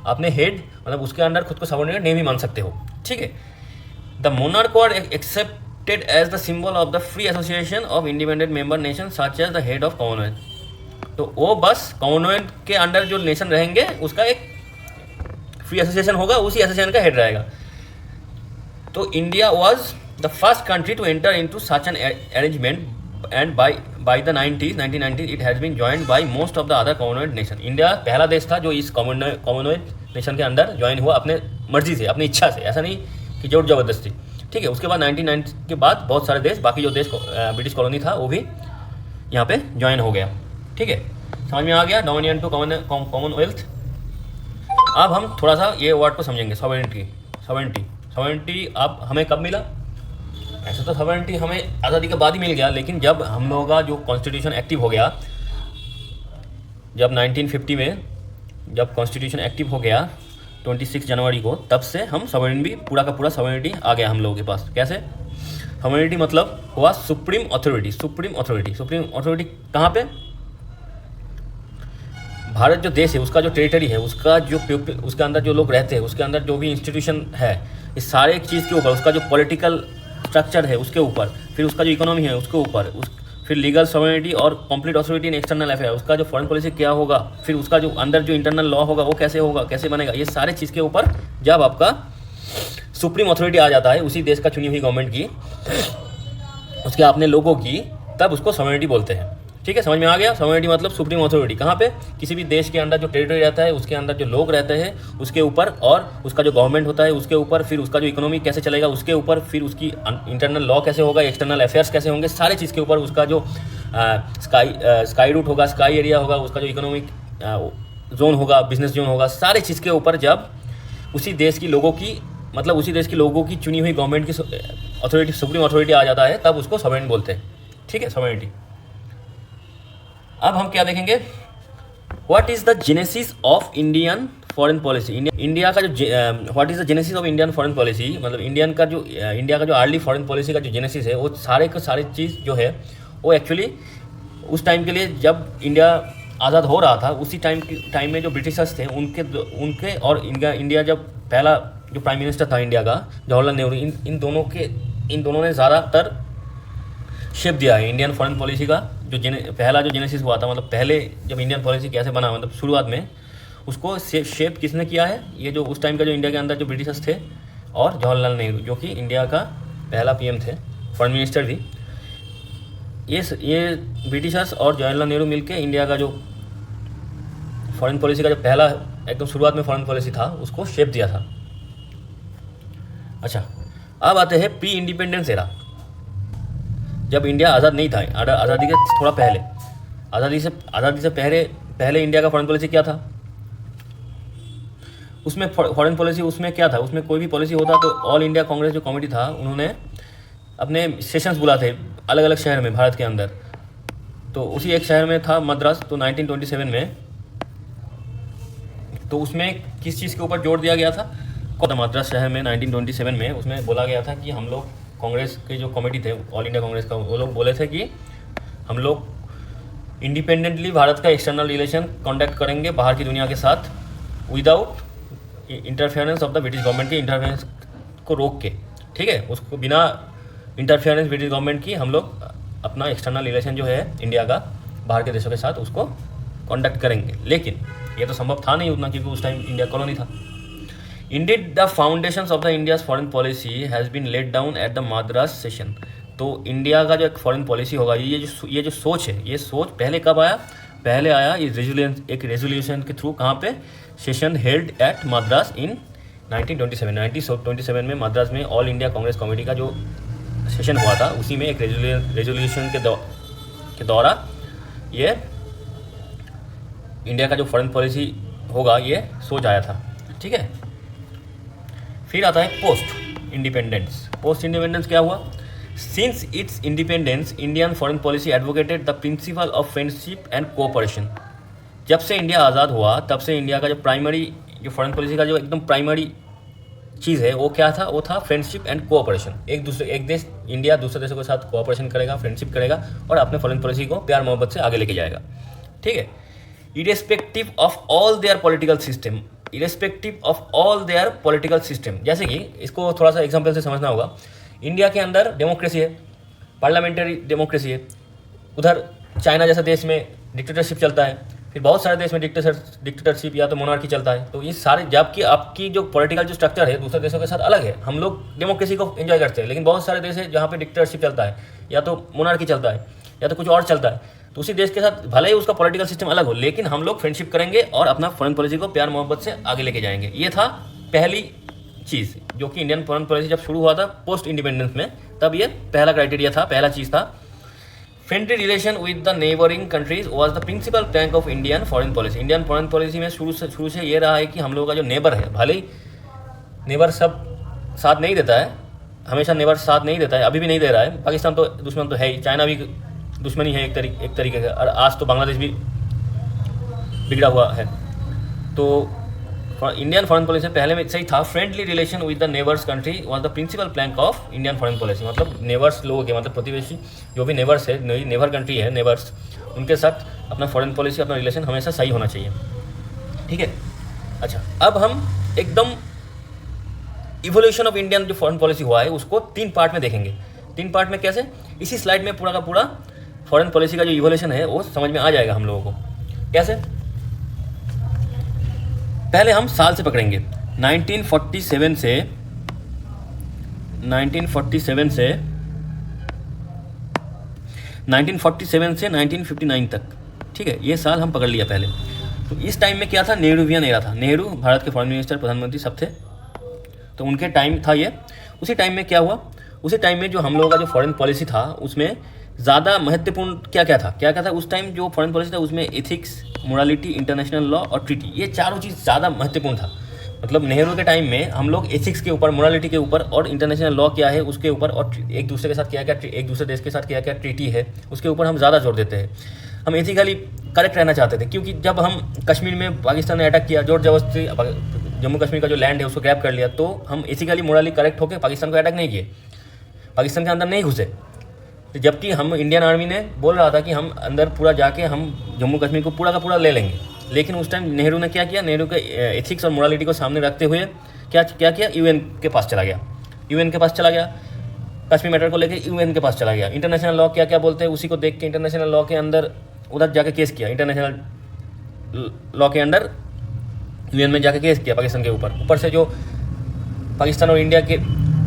अपने हेड मतलब उसके अंडर खुद को सबऑर्डिनेट नहीं भी मान सकते हो। ठीक है, the monarch were adopted as the symbol of the free association of independent member nations such as the head of Commonwealth। तो वो बस कॉमनवेल्थ के अंडर जो नेशन रहेंगे उसका एक फ्री एसोसिएशन होगा, उसी एसोसिएशन का हेड रहेगा। तो India was the first country to enter into such an arrangement and by the 1990 it has been joined by most of the other commonwealth nation. India पहला देश था जो इस कॉमनवेल्थ नेशन के अंदर ज्वाइन हुआ अपने मर्जी से, अपनी इच्छा से, ऐसा नहीं कि जोर जबरदस्ती। ठीक है, उसके बाद 1990 के बाद बहुत सारे देश, बाकी जो देश ब्रिटिश कॉलोनी था वो भी यहाँ पे ज्वाइन हो गया। ठीक है, समझ में आ गया डोमिनियन टू कॉमनवेल्थ। अब हम थोड़ा सा ये वर्ड को समझेंगे, सॉवरेनिटी अब हमें कब मिला? ऐसे तो सॉवरेनिटी हमें आज़ादी के बाद ही मिल गया, लेकिन जब हम लोगों का जो कॉन्स्टिट्यूशन एक्टिव हो गया, जब 1950 में जब कॉन्स्टिट्यूशन एक्टिव हो गया 26 जनवरी को, तब से हम सॉवरेन भी पूरा का पूरा सॉवरेनिटी आ गया हम लोगों के पास। कैसे? सॉवरेनिटी मतलब हुआ सुप्रीम अथॉरिटी कहाँ पे? भारत जो देश है उसका जो टेरिटरी है, उसका जो उसके अंदर जो लोग रहते हैं, उसके अंदर जो भी इंस्टीट्यूशन है, इस सारे एक चीज़ के ऊपर, उसका जो पॉलिटिकल स्ट्रक्चर है उसके ऊपर, फिर उसका जो इकोनॉमी है उसके ऊपर, फिर लीगल सॉवरेनिटी और complete authority in external affair, उसका जो फॉरेन पॉलिसी क्या होगा, फिर उसका जो अंदर जो इंटरनल लॉ होगा वो कैसे होगा, कैसे बनेगा, ये सारे चीज़ के ऊपर जब आपका सुप्रीम अथॉरिटी आ जाता है उसी देश का चुनी हुई गवर्नमेंट की, उसके अपने लोगों की, तब उसको सॉवरेनिटी बोलते हैं। ठीक है, समझ में आ गया? सॉवरेनिटी मतलब सुप्रीम अथॉरिटी कहाँ पे? किसी भी देश के अंदर जो टेरिटरी रहता है उसके अंदर जो लोग रहते हैं उसके ऊपर, और उसका जो गवर्नमेंट होता है उसके ऊपर, फिर उसका जो इकोनॉमी कैसे चलेगा उसके ऊपर, फिर उसकी इंटरनल लॉ कैसे होगा, एक्सटर्नल अफेयर्स कैसे होंगे, सारे चीज़ के ऊपर, उसका जो स्काई रूट होगा, स्काई एरिया होगा, उसका जो इकोनॉमिक जोन होगा, बिजनेस जोन होगा, सारे चीज़ के ऊपर जब उसी देश की लोगों की, मतलब उसी देश के लोगों की चुनी हुई गवर्नमेंट की अथॉरिटी, सुप्रीम अथॉरिटी आ जाता है, तब उसको सॉवरेन बोलते हैं। ठीक है, सॉवरेनिटी। अब हम क्या देखेंगे? What is the genesis of Indian foreign policy? India का जो what is the genesis of Indian foreign policy, मतलब इंडिया का जो अर्ली फॉरेन पॉलिसी का जो जेनेसिस है, वो सारे के सारे चीज़ जो है वो एक्चुअली उस टाइम के लिए जब इंडिया आज़ाद हो रहा था, उसी टाइम में जो ब्रिटिशर्स थे उनके और इंडिया जब पहला जो प्राइम मिनिस्टर था इंडिया का, जवाहरलाल नेहरू, इन दोनों ने ज़्यादातर शेप दिया है इंडियन फॉरेन पॉलिसी का। जो पहला जो जेनेसिस हुआ था, मतलब पहले जब इंडियन पॉलिसी कैसे बना, मतलब शुरुआत में उसको शेप किसने किया है? ये जो उस टाइम का जो इंडिया के अंदर जो ब्रिटिशर्स थे और जवाहरलाल नेहरू, जो कि इंडिया का पहला पीएम थे, फॉरेन मिनिस्टर भी। ये ब्रिटिशर्स और जवाहरलाल नेहरू मिलकर इंडिया का जो फॉरेन पॉलिसी का जो पहला एकदम शुरुआत में फॉरेन पॉलिसी था उसको शेप दिया था। अच्छा, अब आते हैं प्री इंडिपेंडेंस एरा, जब इंडिया आज़ाद नहीं था, आज़ादी के थोड़ा पहले, आज़ादी से पहले इंडिया का फॉरेन पॉलिसी क्या था? उसमें फॉरेन पॉलिसी उसमें क्या था? उसमें कोई भी पॉलिसी होता तो ऑल इंडिया कांग्रेस जो कमेटी था, उन्होंने अपने सेशंस बुलाते अलग अलग शहर में भारत के अंदर। तो उसी एक शहर में था मद्रास, तो 1927 में, तो उसमें किस चीज़ के ऊपर जोर दिया गया था? मद्रास शहर में 1927 में उसमें बोला गया था कि हम लोग कांग्रेस के जो कमेटी थे ऑल इंडिया कांग्रेस का, वो लोग बोले थे कि हम लोग इंडिपेंडेंटली भारत का एक्सटर्नल रिलेशन कंडक्ट करेंगे बाहर की दुनिया के साथ, without interference of the British government की इंटरफेरेंस को रोक के। ठीक है, उसको बिना इंटरफेरेंस ब्रिटिश गवर्नमेंट की हम लोग अपना एक्सटर्नल रिलेशन जो है इंडिया का बाहर के देशों के साथ उसको कंडक्ट करेंगे। लेकिन ये तो संभव था नहीं उतना, क्योंकि उस टाइम इंडिया कॉलोनी था। Indeed, the foundations of the India's foreign policy has been laid down at the Madras session। तो इंडिया का जो एक फॉरेन पॉलिसी होगा, ये जो सोच है, ये सोच पहले कब आया? पहले आया एक रेजोल्यूशन के थ्रू। कहाँ पे? सेशन हेल्ड एट मद्रास इन 1927 में मद्रास में ऑल इंडिया कांग्रेस कमेटी का जो सेशन हुआ था, उसी में एक रेजोल्यूशन के द्वारा ये इंडिया का जो फॉरेन पॉलिसी होगा ये सोच आया था। ठीक है, फिर आता है पोस्ट इंडिपेंडेंस क्या हुआ? Since it's independence Indian foreign policy advocated the principle of friendship and cooperation. जब से इंडिया आज़ाद हुआ तब से इंडिया का जो प्राइमरी जो फॉरेन पॉलिसी का जो एकदम प्राइमरी चीज़ है वो क्या था? वो था फ्रेंडशिप एंड कोऑपरेशन। एक देश इंडिया दूसरे देशों के साथ कोऑपरेशन करेगा, फ्रेंडशिप करेगा और अपने फॉरेन पॉलिसी को प्यार मोहब्बत से आगे लेके जाएगा। ठीक है, irrespective of all there political system. जैसे कि इसको थोड़ा सा एग्जाम्पल से समझना होगा। इंडिया के अंदर डेमोक्रेसी है, पार्लियामेंट्री डेमोक्रेसी है, उधर चाइना जैसा देश में डिक्टेटरशिप चलता है, फिर बहुत सारे देश में डिक्टेटरशिप या तो मोनार्की चलता है। तो ये सारे, जबकि आपकी जो पॉलिटिकल जो स्ट्रक्चर है दूसरे देशों के साथ अलग है, हम लोग डेमोक्रेसी को एंजॉय करते हैं, लेकिन बहुत सारे देश है जहाँ पे डिक्टेटरशिप चलता है, या तो मोनार्की चलता है, या तो कुछ और चलता है। तो उसी देश के साथ भले ही उसका पॉलिटिकल सिस्टम अलग हो, लेकिन हम लोग फ्रेंडशिप करेंगे और अपना फॉरेन पॉलिसी को प्यार मोहब्बत से आगे लेके जाएंगे। ये था पहली चीज़ जो कि इंडियन फॉरेन पॉलिसी जब शुरू हुआ था पोस्ट इंडिपेंडेंस में, तब ये पहला क्राइटेरिया था, पहला चीज़ था। Friendly relation with the neighbouring countries was the principal plank of Indian foreign policy. Indian foreign policy में शुरू से ये रहा है कि हम लोगों का जो नेबर है, भले ही नेबर सब साथ नहीं देता है, हमेशा नेबर साथ नहीं देता है, अभी भी नहीं दे रहा है। पाकिस्तान तो दुश्मन तो है ही, चाइना भी दुश्मनी है एक तरीके का, और आज तो बांग्लादेश भी बिगड़ा हुआ है। तो इंडियन फॉरेन पॉलिसी पहले में सही था, friendly relation with the neighbours country was the principal plank of Indian foreign policy. मतलब नेबर्स लोगों के, मतलब प्रतिवेशी जो भी नेबर्स है, नेबर कंट्री है, नेबर्स, उनके साथ अपना फॉरेन पॉलिसी, अपना रिलेशन हमेशा सही होना चाहिए। ठीक है, अच्छा, अब हम एकदम इवोल्यूशन ऑफ इंडियन जो फॉरेन पॉलिसी हुआ है उसको 3 पार्ट में देखेंगे। 3 पार्ट में कैसे, इसी स्लाइड में पूरा का पूरा फॉरेन पॉलिसी का जो इवोल्यूशन है वो समझ में आ जाएगा हम लोगों को। कैसे, पहले हम साल से पकड़ेंगे, 1947 से 1959 तक। ठीक है, ये साल हम पकड़ लिया पहले। तो इस टाइम में क्या था, नेहरूवियन एरा था। नेहरू भारत के फॉरेन मिनिस्टर, प्रधानमंत्री सब थे, तो उनके टाइम था ये। उसी टाइम में क्या हुआ, उसी टाइम में जो हम लोगों का जो फॉरेन पॉलिसी था उसमें ज़्यादा महत्वपूर्ण क्या क्या था उस टाइम जो फॉरेन पॉलिसी था उसमें एथिक्स, मोरालिटी, इंटरनेशनल लॉ और ट्रीटी, ये चारों चीज़ ज़्यादा महत्वपूर्ण था। मतलब नेहरू के टाइम में हम लोग एथिक्स के ऊपर, मोरालिटी के ऊपर और इंटरनेशनल लॉ क्या है उसके ऊपर, और एक दूसरे के साथ क्या क्या, एक दूसरे देश के साथ क्या क्या ट्रीटी है उसके ऊपर हम ज़्यादा जोर देते हैं। हम एथिकली करेक्ट रहना चाहते थे, क्योंकि जब हम कश्मीर में पाकिस्तान ने अटैक किया, जोर जबरदस्ती जम्मू कश्मीर का जो लैंड है उसको ग्रैब कर लिया, तो हम एथिकली मोरली करेक्ट होकर पाकिस्तान को अटैक नहीं किए, पाकिस्तान के अंदर नहीं घुसे। जबकि हम इंडियन आर्मी ने बोल रहा था कि हम अंदर पूरा जाके हम जम्मू कश्मीर को पूरा का पूरा ले लेंगे, लेकिन उस टाइम नेहरू ने क्या किया, नेहरू के एथिक्स और मोरालिटी को सामने रखते हुए क्या किया, यूएन के पास चला गया, कश्मीर मैटर को लेकर यूएन के पास चला गया। इंटरनेशनल लॉ क्या क्या बोलते हैं उसी को देख के इंटरनेशनल लॉ के अंदर उधर जाके केस किया, इंटरनेशनल लॉ के अंदर यूएन में जाके केस किया पाकिस्तान के ऊपर से जो पाकिस्तान और इंडिया के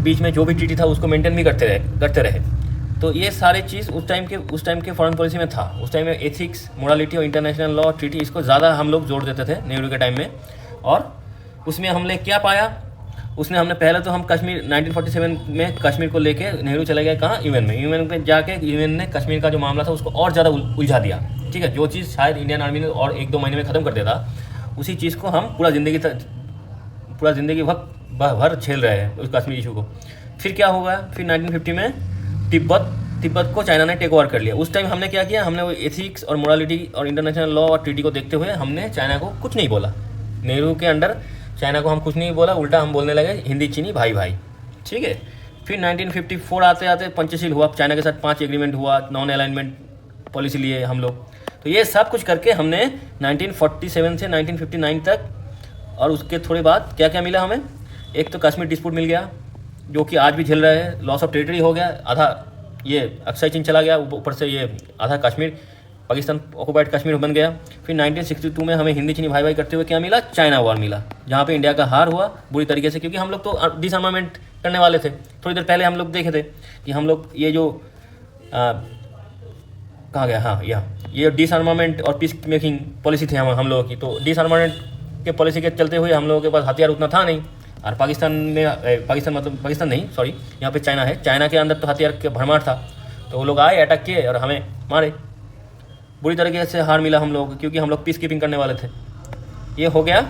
बीच में जो भी ट्रीटी था उसको मेंटेन भी करते रहे। तो ये सारे चीज़ उस टाइम के फॉरेन पॉलिसी में था। उस टाइम में एथिक्स, मोरालिटी और इंटरनेशनल लॉ, ट्रीटी, इसको ज़्यादा हम लोग जोड़ देते थे नेहरू के टाइम में। और उसमें हमने क्या पाया, हमने पहले तो हम कश्मीर 1947 में कश्मीर को लेके नेहरू चले गए कहाँ, यूएन में जाके यूएन ने कश्मीर का जो मामला था उसको और ज़्यादा उलझा दिया। ठीक है, जो चीज़ शायद इंडियन आर्मी ने और 1-2 महीने में ख़त्म कर दिया था, उसी चीज़ को हम पूरा ज़िंदगी भर झेल रहे हैं उस कश्मीर इशू को। फिर क्या होगा, फिर 1950 में तिब्बत को चाइना ने टेक ओवर कर लिया। उस टाइम हमने क्या किया, हमने वो एथिक्स और मोरालिटी और इंटरनेशनल लॉ और ट्रीटी को देखते हुए हमने चाइना को कुछ नहीं बोला। नेहरू के अंडर चाइना को हम कुछ नहीं बोला, उल्टा हम बोलने लगे हिंदी चीनी भाई भाई। ठीक है, फिर 1954 आते आते पंचशील हुआ, चाइना के साथ 5 एग्रीमेंट हुआ, नॉन अलाइनमेंट पॉलिसी लिए हम लोग। तो ये सब कुछ करके हमने 1947 से 1959 तक, और उसके थोड़े बाद क्या क्या मिला हमें, एक तो कश्मीर डिस्प्यूट मिल गया जो कि आज भी झेल रहे हैं, लॉस ऑफ टेरिटरी हो गया, आधा ये अक्साई चीन चला गया, ऊपर से ये आधा कश्मीर पाकिस्तान ऑक्युपाइड कश्मीर बन गया। फिर 1962 में हमें हिंदी चीनी भाई भाई करते हुए क्या मिला, चाइना वॉर मिला, जहाँ पे इंडिया का हार हुआ बुरी तरीके से, क्योंकि हम लोग तो डिसआर्मामेंट करने वाले थे। थोड़ी देर पहले हम लोग देखे थे कि हम लोग ये जो कहाँ गया, हाँ ये डिसआर्मामेंट और पीस मेकिंग पॉलिसी थी हम लोगों की। तो डिसआर्मामेंट के पॉलिसी के चलते हुए हम लोगों के पास हथियार उतना था नहीं, और पाकिस्तान नहीं, सॉरी, यहाँ पे चाइना है, चाइना के अंदर तो हथियार के भरमार था। तो वो लोग आए, अटैक किए और हमें मारे, बुरी तरीके से हार मिला हम लोग, क्योंकि हम लोग पीस कीपिंग करने वाले थे। ये हो गया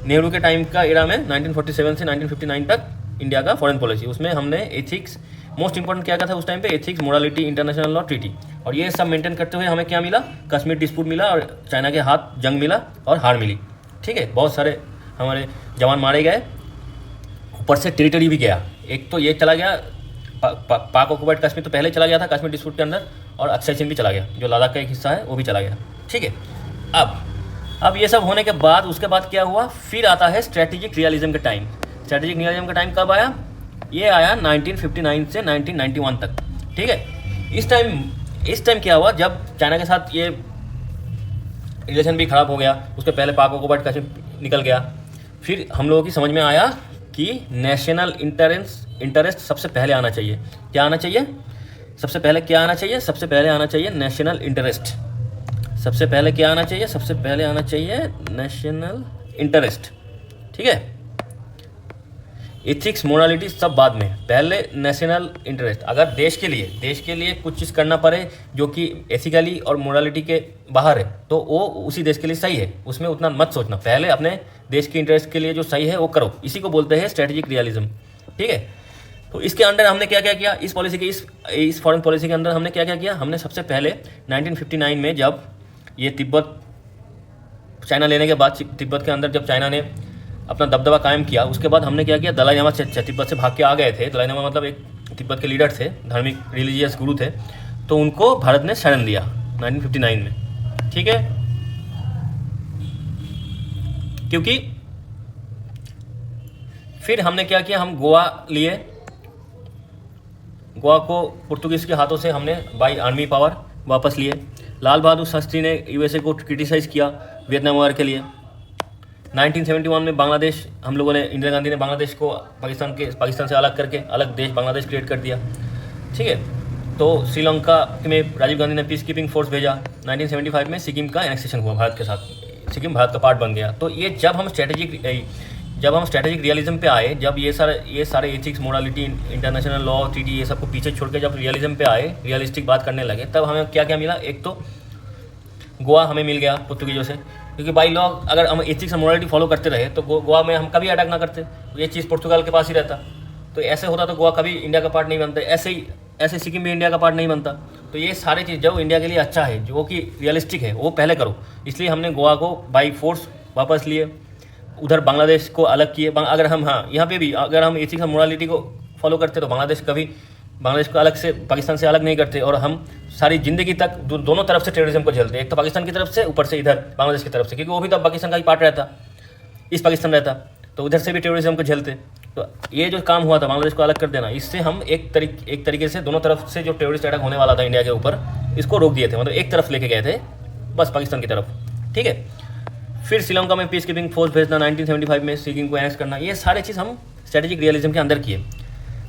नेहरू के टाइम का एरा में 1947 से 1959 तक इंडिया का फॉरेन पॉलिसी। उसमें हमने एथिक्स, मोस्ट इंपॉर्टेंट क्या था उस टाइम पे, ethics, morality, international law, treaty, और ये सब मेंटेन करते हुए हमें क्या मिला, कश्मीर डिस्प्यूट मिला और चाइना के हाथ जंग मिला और हार मिली। ठीक है, बहुत सारे हमारे जवान मारे गए, ऊपर से टेरिटरी भी गया। एक तो ये चला गया पाक ऑक्युपाइड कश्मीर, तो पहले चला गया था कश्मीर डिस्प्यूट के अंदर, और अक्साई चीन भी चला गया, जो लद्दाख का एक हिस्सा है वो भी चला गया। ठीक है, अब ये सब होने के बाद उसके बाद क्या हुआ, फिर आता है स्ट्रैटेजिक रियलिज्म का टाइम। स्ट्रैटेजिक रियलिज्म का टाइम कब आया, ये आया 1959 से 1991 तक, ठीक है। इस टाइम क्या हुआ, जब चाइना के साथ ये रिलेशन भी ख़राब हो गया, उसके पहले पाक ऑक्यूपाइड कश्मीर निकल गया, फिर हम लोगों की समझ में आया कि नेशनल इंटरेस्ट सबसे पहले आना चाहिए। क्या आना चाहिए? सबसे पहले क्या आना चाहिए? सबसे पहले आना चाहिए नेशनल इंटरेस्ट। सबसे पहले क्या आना चाहिए? सबसे पहले आना चाहिए नेशनल इंटरेस्ट, ठीक है। एथिक्स मोरालिटी सब बाद में, पहले नेशनल इंटरेस्ट। अगर देश के लिए कुछ चीज़ करना पड़े जो कि एथिकली और मोरालिटी के बाहर है, तो वो उसी देश के लिए सही है, उसमें उतना मत सोचना। पहले अपने देश के इंटरेस्ट के लिए जो सही है वो करो। इसी को बोलते हैं स्ट्रेटेजिक रियलिज्म, ठीक है। तो इसके अंदर हमने क्या क्या किया, इस पॉलिसी के इस फॉरेन पॉलिसी के अंदर हमने क्या क्या किया। हमने सबसे पहले 1959 में जब ये तिब्बत चाइना लेने के बाद, तिब्बत के अंदर जब चाइना ने अपना दबदबा कायम किया, उसके बाद हमने क्या किया, दलाई लामा तिब्बत से भाग के आ गए थे। दलाई लामा मतलब एक तिब्बत के लीडर थे, धार्मिक रिलीजियस गुरु थे, तो उनको भारत ने शरण दिया 1959 में, ठीक है। क्योंकि फिर हमने क्या किया, हम गोवा लिए, गोवा को पुर्तगीज के हाथों से हमने बाई आर्मी पावर वापस लिए। लाल बहादुर शास्त्री ने यूएसए को क्रिटिसाइज़ किया वियतनाम वॉर के लिए। 1971 में बांग्लादेश, हम लोगों ने, इंदिरा गांधी ने बांग्लादेश को पाकिस्तान से अलग करके अलग देश बांग्लादेश क्रिएट कर दिया, ठीक है। तो श्रीलंका में राजीव गांधी ने पीस कीपिंग फोर्स भेजा। 1975 में सिक्किम का एनेक्सेशन हुआ भारत के साथ, सिक्किम भारत का पार्ट बन गया। तो ये जब हम स्ट्रेटेजिक रियलिज्म पे आए, जब ये सारे ethics, morality, international law, treaty, ये सबको पीछे छोड़ के जब रियलिज्म पे आए, रियलिस्टिक बात करने लगे, तब हमें क्या क्या मिला। एक तो गोवा हमें मिल गया पुर्तगीजों से, क्योंकि बाई लॉ अगर हम एथिक्स और मोरालिटी फॉलो करते रहे तो गोवा में हम कभी अटैक ना करते, ये चीज़ पुर्तगाल के पास ही रहता। तो ऐसे होता तो गोवा कभी इंडिया का पार्ट नहीं बनता, ऐसे सिक्किम भी इंडिया का पार्ट नहीं बनता। तो ये सारी चीज़ जो इंडिया के लिए अच्छा है, जो कि रियलिस्टिक है, वो पहले करो। इसलिए हमने गोवा को बाई फोर्स वापस लिए, उधर बांग्लादेश को अलग किए। अगर हम, हाँ, यहाँ पे भी अगर हम एथिक्स और मोरालिटी को फॉलो करते तो बांग्लादेश को अलग से, पाकिस्तान से अलग नहीं करते, और हम सारी ज़िंदगी तक दोनों तरफ से टेररिज्म को झेलते, एक तो पाकिस्तान की तरफ से, ऊपर से इधर बांग्लादेश की तरफ से, क्योंकि वो भी तो पाकिस्तान का ही पार्ट रहता, ईस्ट पाकिस्तान रहता, तो उधर से भी टेररिज्म को झेलते। तो ये जो काम हुआ था बांग्लादेश को अलग कर देना, इससे हम एक तरीके से दोनों तरफ से जो टेररिस्ट अटैक होने वाला था इंडिया के ऊपर, इसको रोक दिए थे। मतलब एक तरफ लेके गए थे बस, पाकिस्तान की तरफ, ठीक है। फिर श्रीलंका में पीस कीपिंग फोर्स भेजना, 1975 में सिक्किम को एनेक्स करना, ये सारे चीज़ हम स्ट्रेटेजिक रियलिज्म के अंदर किए।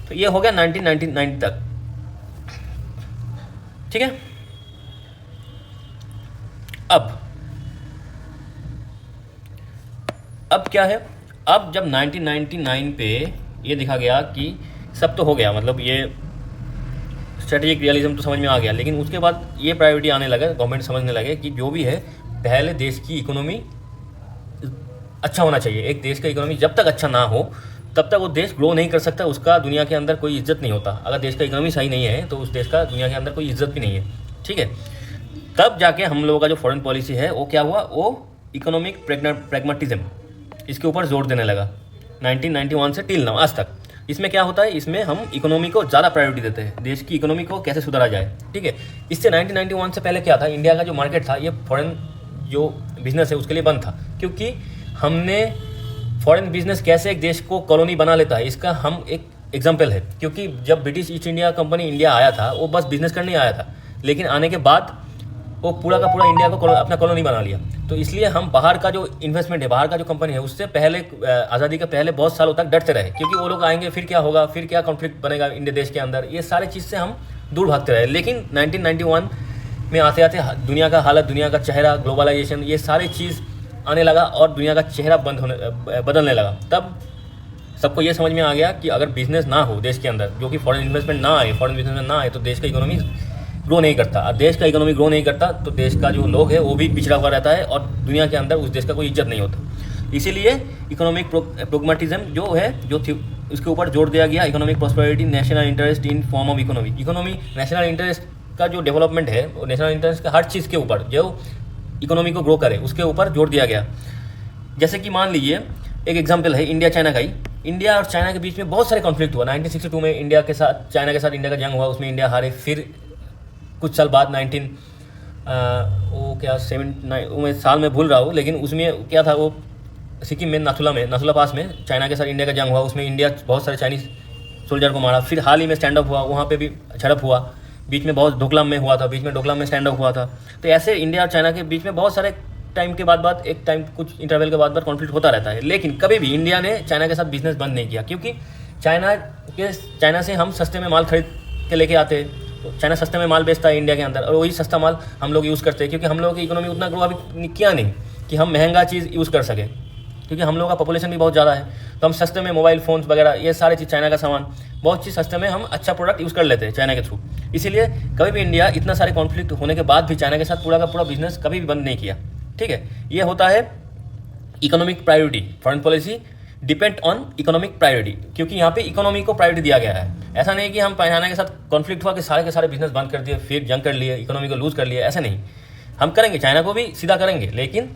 तो ये हो गया 1999 तक, ठीक है। अब क्या है, अब जब 1999 पे ये देखा गया कि सब तो हो गया, मतलब ये स्ट्रेटेजिक रियलिज्म तो समझ में आ गया, लेकिन उसके बाद ये प्रायोरिटी आने लगा, गवर्नमेंट समझने लगे कि जो भी है, पहले देश की इकोनॉमी अच्छा होना चाहिए। एक देश का इकोनॉमी जब तक अच्छा ना हो तब तक वो देश ग्रो नहीं कर सकता, उसका दुनिया के अंदर कोई इज्जत नहीं होता। अगर देश का इकोनॉमी सही नहीं है तो उस देश का दुनिया के अंदर कोई इज्जत भी नहीं है, ठीक है। तब जाके हम लोगों का जो फॉरेन पॉलिसी है वो क्या हुआ, वो इकोनॉमिक प्रैग्मेटिज्म, इसके ऊपर जोर देने लगा 1991 से टिल नाउ, आज तक। इसमें क्या होता है, इसमें हम इकोनॉमी को ज़्यादा प्रायोरिटी देते हैं, देश की इकोनॉमी को कैसे सुधारा जाए, ठीक है। इससे 1991 से पहले क्या था, इंडिया का जो मार्केट था, ये फॉरेन जो बिजनेस है उसके लिए बंद था, क्योंकि हमने फॉरेन बिजनेस कैसे एक देश को कॉलोनी बना लेता है, इसका हम एक एग्जाम्पल है। क्योंकि जब British east India company India आया था, वो बस बिजनेस करने आया था, लेकिन आने के बाद वो पूरा का पूरा इंडिया को अपना कॉलोनी बना लिया। तो इसलिए हम बाहर का जो इन्वेस्टमेंट है, बाहर का जो कंपनी है, उससे पहले, आज़ादी के पहले बहुत सालों तक डरते रहे, क्योंकि वो लोग आएंगे, फिर क्या होगा, फिर क्या कॉन्फ्लिक्ट बनेगा इंडिया देश के अंदर, ये सारी चीज़ से हम दूर भागते रहे। लेकिन 1991 में आते आते दुनिया का हालत, दुनिया का चेहरा, ग्लोबलाइजेशन, ये सारी चीज़ आने लगा और दुनिया का चेहरा बदलने लगा। तब सबको ये समझ में आ गया कि अगर बिजनेस ना हो देश के अंदर, जो कि फॉरेन इन्वेस्टमेंट ना आए, फॉरेन बिजनेस ना आए, तो देश का इकोनॉमी ग्रो नहीं करता। और देश का इकोनॉमी ग्रो नहीं करता तो देश का जो लोग है वो भी पिछड़ा हुआ रहता है, और दुनिया के अंदर उस देश का कोई इज्जत नहीं होता। इसीलिए इकोनॉमिक प्रोग्मेटिज्म जो है, उसके ऊपर जोर दिया गया, economic prosperity, national interest in form of economy, national interest का जो डेवलपमेंट है, नेशनल इंटरेस्ट का हर चीज़ के ऊपर जो इकोनॉमी को ग्रो करे, उसके ऊपर जोर दिया गया। जैसे कि मान लीजिए एक एग्जांपल है इंडिया चाइना का ही। इंडिया और चाइना के बीच में बहुत सारे कॉन्फ्लिक्ट हुआ। 1962 में चाइना के साथ इंडिया का जंग हुआ, उसमें इंडिया हारे। फिर कुछ साल बाद 1979 साल में भूल रहा हूँ, लेकिन उसमें क्या था, वो सिक्किम में नाथुला पास में चाइना के साथ इंडिया का जंग हुआ। उसमें इंडिया बहुत सारे चाइनीज़ सोल्जर को मारा। फिर हाल ही में स्टैंड अप हुआ, वहाँ पे भी झड़प हुआ, बीच में बहुत डोकलाम में हुआ था, बीच में डोकलाम में स्टैंड अप हुआ था। तो ऐसे इंडिया और चाइना के बीच में बहुत सारे टाइम के बाद एक टाइम कुछ इंटरवल के बाद कॉन्फ्लिक्ट होता रहता है, लेकिन कभी भी इंडिया ने चाइना के साथ बिजनेस बंद नहीं किया, क्योंकि चाइना से हम सस्ते में माल खरीद के लेके आते हैं। तो चाइना सस्ते में माल बेचता है इंडिया के अंदर, और वही सस्ता माल हम लोग यूज़ करते हैं, क्योंकि हम लोगों की इकोनॉमी उतना ग्रो अभी किया नहीं कि हम महंगा चीज़ यूज़ कर सकें, क्योंकि हम लोगों का पॉपुलेशन भी बहुत ज़्यादा है। तो हम सस्ते में मोबाइल फ़ोन्स वगैरह ये सारी चीज़, चाइना का सामान, बहुत चीज़ सस्ते में हम अच्छा प्रोडक्ट यूज़ कर लेते हैं चाइना के थ्रू। इसीलिए कभी भी इंडिया इतना सारे कॉन्फ्लिक्ट होने के बाद भी चाइना के साथ पूरा का पूरा बिजनेस कभी भी बंद नहीं किया। ठीक है, ये होता है economic priority. Foreign policy depend on economic priority, क्योंकि यहाँ पे इकोनॉमी को प्रायोरिटी दिया गया है। ऐसा नहीं कि हम चाइना के साथ कॉन्फ्लिक्ट हुआ कि सारे के सारे बिजनेस बंद कर दिए, फिर जंग कर लिए, इकोनॉमी को लूज़ कर लिया, ऐसा नहीं। हम करेंगे, चाइना को भी सीधा करेंगे, लेकिन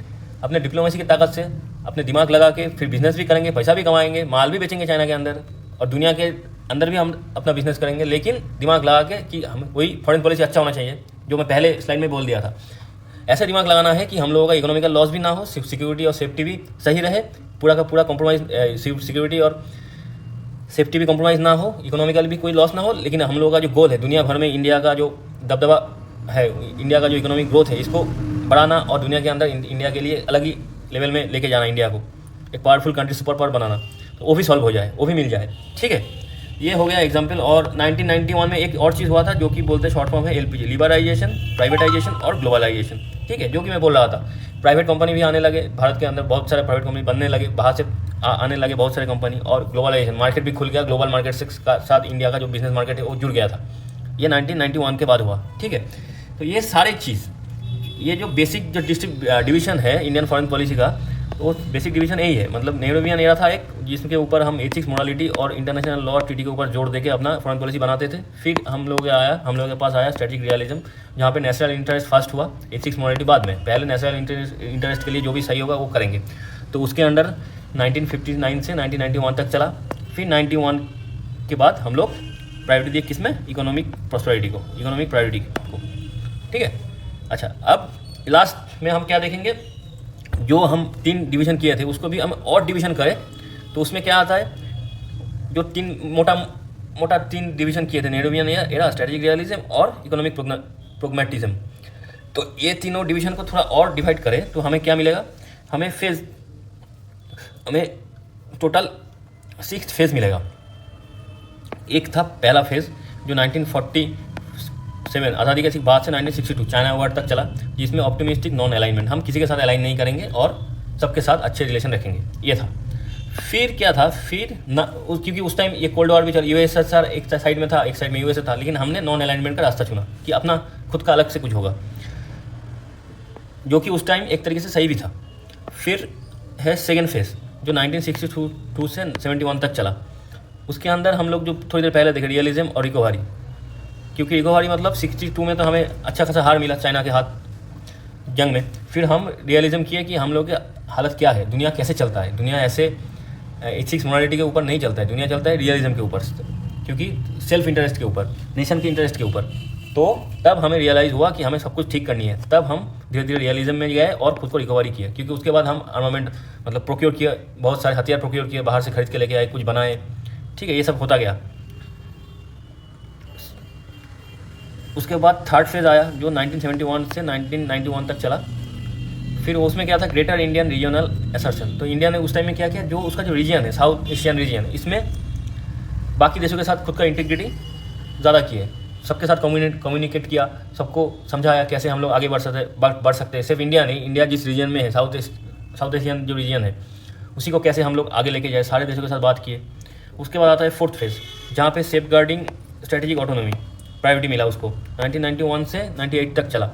अपने डिप्लोमेसी की ताकत से, अपने दिमाग लगा के फिर बिजनेस भी करेंगे, पैसा भी कमाएंगे, माल भी बेचेंगे चाइना के अंदर, और दुनिया के अंदर भी हम अपना बिजनेस करेंगे, लेकिन दिमाग लगा के कि हम वही फॉरेन पॉलिसी अच्छा होना चाहिए, जो मैं पहले स्लाइड में बोल दिया था। ऐसा दिमाग लगाना है कि हम लोगों का इकोनॉमिकल लॉस भी ना हो, सिक्योरिटी और सेफ्टी भी सही रहे, पूरा का पूरा कॉम्प्रोमाइज़, सिक्योरिटी और सेफ्टी भी कॉम्प्रोमाइज़ ना हो, इकोनॉमिकल भी कोई लॉस ना हो। लेकिन हम लोगों का जो गोल है, दुनिया भर में इंडिया का जो दबदबा है, इंडिया का जो इकोनॉमिक ग्रोथ है, इसको बढ़ाना और दुनिया के अंदर इंडिया के लिए अलग ही लेवल में लेके जाना, इंडिया को एक पावरफुल कंट्री, सुपर पावर बनाना, तो वो भी सॉल्व हो जाए, वो भी मिल जाए। ठीक है, ये हो गया एग्जाम्पल। और 1991 में एक और चीज़ हुआ था, जो कि बोलते हैं शॉर्ट फॉर्म है LPG, लिबरलाइजेशन, प्राइवेटाइजेशन और ग्लोबलाइजेशन। ठीक है, जो कि मैं बोल रहा था, प्राइवेट कंपनी भी आने लगे भारत के अंदर, बहुत सारे प्राइवेट कंपनी बनने लगे, बाहर से आने लगे बहुत सारे कंपनी, और ग्लोबलाइजेशन, मार्केट भी खुल गया, ग्लोबल मार्केट से साथ इंडिया का जो बिजनेस मार्केट है वो जुड़ गया था। ये 1991 के बाद हुआ। ठीक है, तो ये सारे चीज़, ये जो बेसिक जो डिवीजन है इंडियन फॉरेन पॉलिसी का, तो बेसिक डिवीजन यही है। मतलब नेहरूवियन एरा था एक, जिसके ऊपर हम एथिक्स, मोरालिटी और इंटरनेशनल लॉ ट्रीटी के ऊपर जोड़ देके अपना फॉरेन पॉलिसी बनाते थे। फिर हम लोग के पास आया स्ट्रेटेजिक रियलिज्म, जहाँ पे नेशनल इंटरेस्ट फर्स्ट हुआ, एथिक्स मोरालिटी बाद में। पहले नेशनल इंटरेस्ट के लिए जो भी सही होगा वो करेंगे। तो उसके अंडर 1959 से 1991 तक चला। फिर 91 के बाद हम लोग प्रायोरिटी दिए किसमें, इकोनॉमिक प्रॉस्पेरिटी को, इकोनॉमिक प्रायोरिटी को। ठीक है, अच्छा, अब लास्ट में हम क्या देखेंगे, जो हम 3 डिवीज़न किए थे उसको भी हम और डिवीज़न करें, तो उसमें क्या आता है, जो 3 मोटा 3 डिवीज़न किए थे, नेहरूवियन एरा, स्ट्रेटेजिक रियलिज्म और इकोनॉमिक प्रोग्मेटिज्म। तो ये तीनों डिवीज़न को थोड़ा और डिवाइड करें तो हमें क्या मिलेगा, हमें टोटल 6 फेज़ मिलेगा। एक था पहला फेज़ जो 1947 आज़ादी के बाद से 1962 चाइना वॉर तक चला, जिसमें ऑप्टिमिस्टिक नॉन अलाइनमेंट, हम किसी के साथ अलाइन नहीं करेंगे और सबके साथ अच्छे रिलेशन रखेंगे, ये था। फिर क्या था, फिर क्योंकि उस टाइम ये कोल्ड वॉर भी चल, USSR एक साइड में था, एक साइड में USA था, लेकिन हमने नॉन अलाइनमेंट का रास्ता चुना कि अपना खुद का अलग से कुछ होगा, जो कि उस टाइम एक तरीके से सही भी था। फिर है सेकेंड फेज़ जो 1962 से 71 तक चला। उसके अंदर हम लोग जो थोड़ी देर पहले देखे, रियलिज्म और इकोवारी, क्योंकि इकोवारी मतलब 62 में तो हमें अच्छा खासा हार मिला चाइना के हाथ जंग में। फिर हम रियलिज्म किए कि हम लोग की हालत क्या है, दुनिया कैसे चलता है, दुनिया ऐसे एथिक्स मोरालिटी के ऊपर नहीं चलता है, दुनिया चलता है रियलिज्म के ऊपर, क्योंकि सेल्फ इंटरेस्ट के ऊपर, नेशन के इंटरेस्ट के ऊपर। तो तब हमें रियलाइज़ हुआ कि हमें सब कुछ ठीक करनी है। तब हम धीरे धीरे रियलिज्म में गए और खुद को रिकवरी किया, क्योंकि उसके बाद हम आर्मामेंट मतलब प्रोक्योर किया, बहुत सारे हथियार प्रोक्योर किए, बाहर से खरीद के लेके आए, कुछ बनाए। ठीक है, ये सब होता गया। उसके बाद थर्ड फेज़ आया जो 1971 से 1991 तक चला। फिर उसमें क्या था, ग्रेटर इंडियन रीजनल एसर्शन। तो इंडिया ने उस टाइम में क्या किया, जो उसका जो रीजन है, साउथ एशियन रीजन, इसमें बाकी देशों के साथ खुद का इंटीग्रिटी ज़्यादा किए, सबके साथ कम्युनिकेट किया, सबको समझाया कैसे हम लोग आगे बढ़ सकते हैं। सिर्फ इंडिया नहीं, इंडिया जिस रीजन में है, साउथ एशियन जो रीजन है, उसी को कैसे हम लोग आगे लेके जाए, सारे देशों के साथ बात किए। उसके बाद आता है फोर्थ फेज़, जहाँ पे safeguarding strategic autonomy priority मिला उसको, 1991 से 98 तक चला।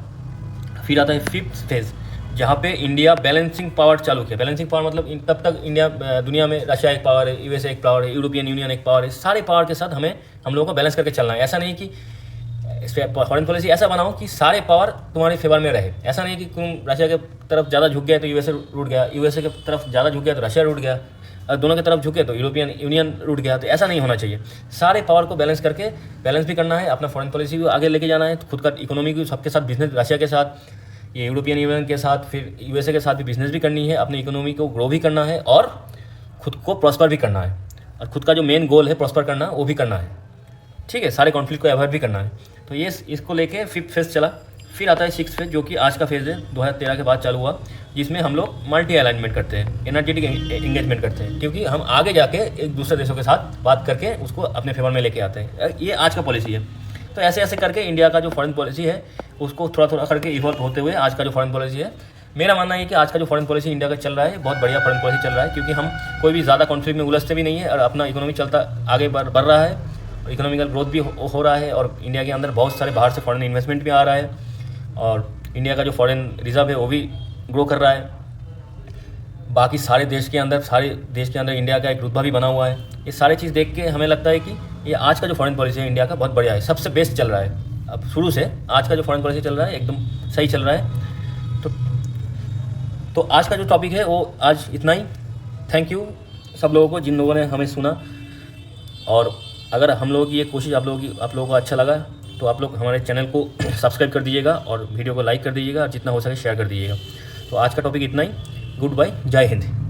फिर आता है फिफ्थ फेज़, जहाँ पे इंडिया बैलेंसिंग पावर चालू किया। बैलेंसिंग पावर मतलब तब तक इंडिया दुनिया में रशिया एक पावर है, USA एक पावर है, यूरोपियन यूनियन एक पावर है, सारे पावर के साथ हम लोगों को बैलेंस करके चलना है। ऐसा नहीं कि फॉरेन पॉलिसी ऐसा बनाओ कि सारे पावर तुम्हारे फेवर में रहे। ऐसा नहीं कि तुम रशिया के तरफ ज़्यादा झुक गया तो USA रूट गया, USA के तरफ ज़्यादा झुक गया तो रशिया रूट गया, और दोनों की तरफ झुके तो यूरोपियन यूनियन रूट गया। तो ऐसा नहीं होना चाहिए। सारे पावर को बैलेंस करके बैलेंस भी करना है, अपना फॉरेन पॉलिसी को आगे लेके जाना है, खुद का इकोनॉमी को सबके साथ बिजनेस, रशिया के साथ, ये यूरोपियन यूनियन के साथ, फिर USA के साथ भी बिजनेस भी करनी है, अपनी इकोनॉमी को ग्रो भी करना है और खुद को प्रॉस्पर भी करना है। और खुद का जो मेन गोल है प्रॉस्पर करना, वो भी करना है, ठीक है, सारे कॉन्फ्लिक्ट को अवॉइड भी करना है। तो ये इसको लेके 5th फेज़ चला। फिर आता है 6th फेज़, जो कि आज का फेज़ है, 2013 के बाद चालू हुआ, जिसमें हम लोग मल्टी अलाइनमेंट करते हैं, एनर्जेटिक एंगेजमेंट करते हैं, क्योंकि हम आगे जाके एक दूसरे देशों के साथ बात करके उसको अपने फेवर में लेके आते हैं। ये आज का पॉलिसी है। तो ऐसे ऐसे करके इंडिया का जो फॉरेन पॉलिसी है उसको थोड़ा थोड़ा करके इवॉल्व होते हुए आज का जो फॉरेन पॉलिसी है, मेरा मानना है कि आज का जो फॉरेन पॉलिसी इंडिया का चल रहा है बहुत बढ़िया फॉरेन पॉलिसी चल रहा है, क्योंकि हम कोई भी ज़्यादा कॉन्फ्लिक्ट में उलझते भी नहीं है और अपना इकोनॉमी चलता आगे बढ़ रहा है, इकोनॉमिकल ग्रोथ भी हो रहा है, और इंडिया के अंदर बहुत सारे बाहर से फॉरेन इन्वेस्टमेंट भी आ रहा है, और इंडिया का जो फॉरेन रिजर्व है वो भी ग्रो कर रहा है। बाकी सारे देश के अंदर इंडिया का एक रुतबा भी बना हुआ है। ये सारी चीज़ देख के हमें लगता है कि ये आज का जो फॉरेन पॉलिसी है इंडिया का बहुत बढ़िया है, सबसे बेस्ट चल रहा है। अब शुरू से आज का जो फॉरेन पॉलिसी चल रहा है एकदम सही चल रहा है। तो आज का जो टॉपिक है वो आज इतना ही। थैंक यू सब लोगों को जिन लोगों ने हमें सुना, और अगर हम लोगों की ये कोशिश आप लोगों को अच्छा लगा तो आप लोग हमारे चैनल को सब्सक्राइब कर दीजिएगा और वीडियो को लाइक कर दीजिएगा और जितना हो सके शेयर कर दीजिएगा। तो आज का टॉपिक इतना ही। गुड बाय, जय हिंद।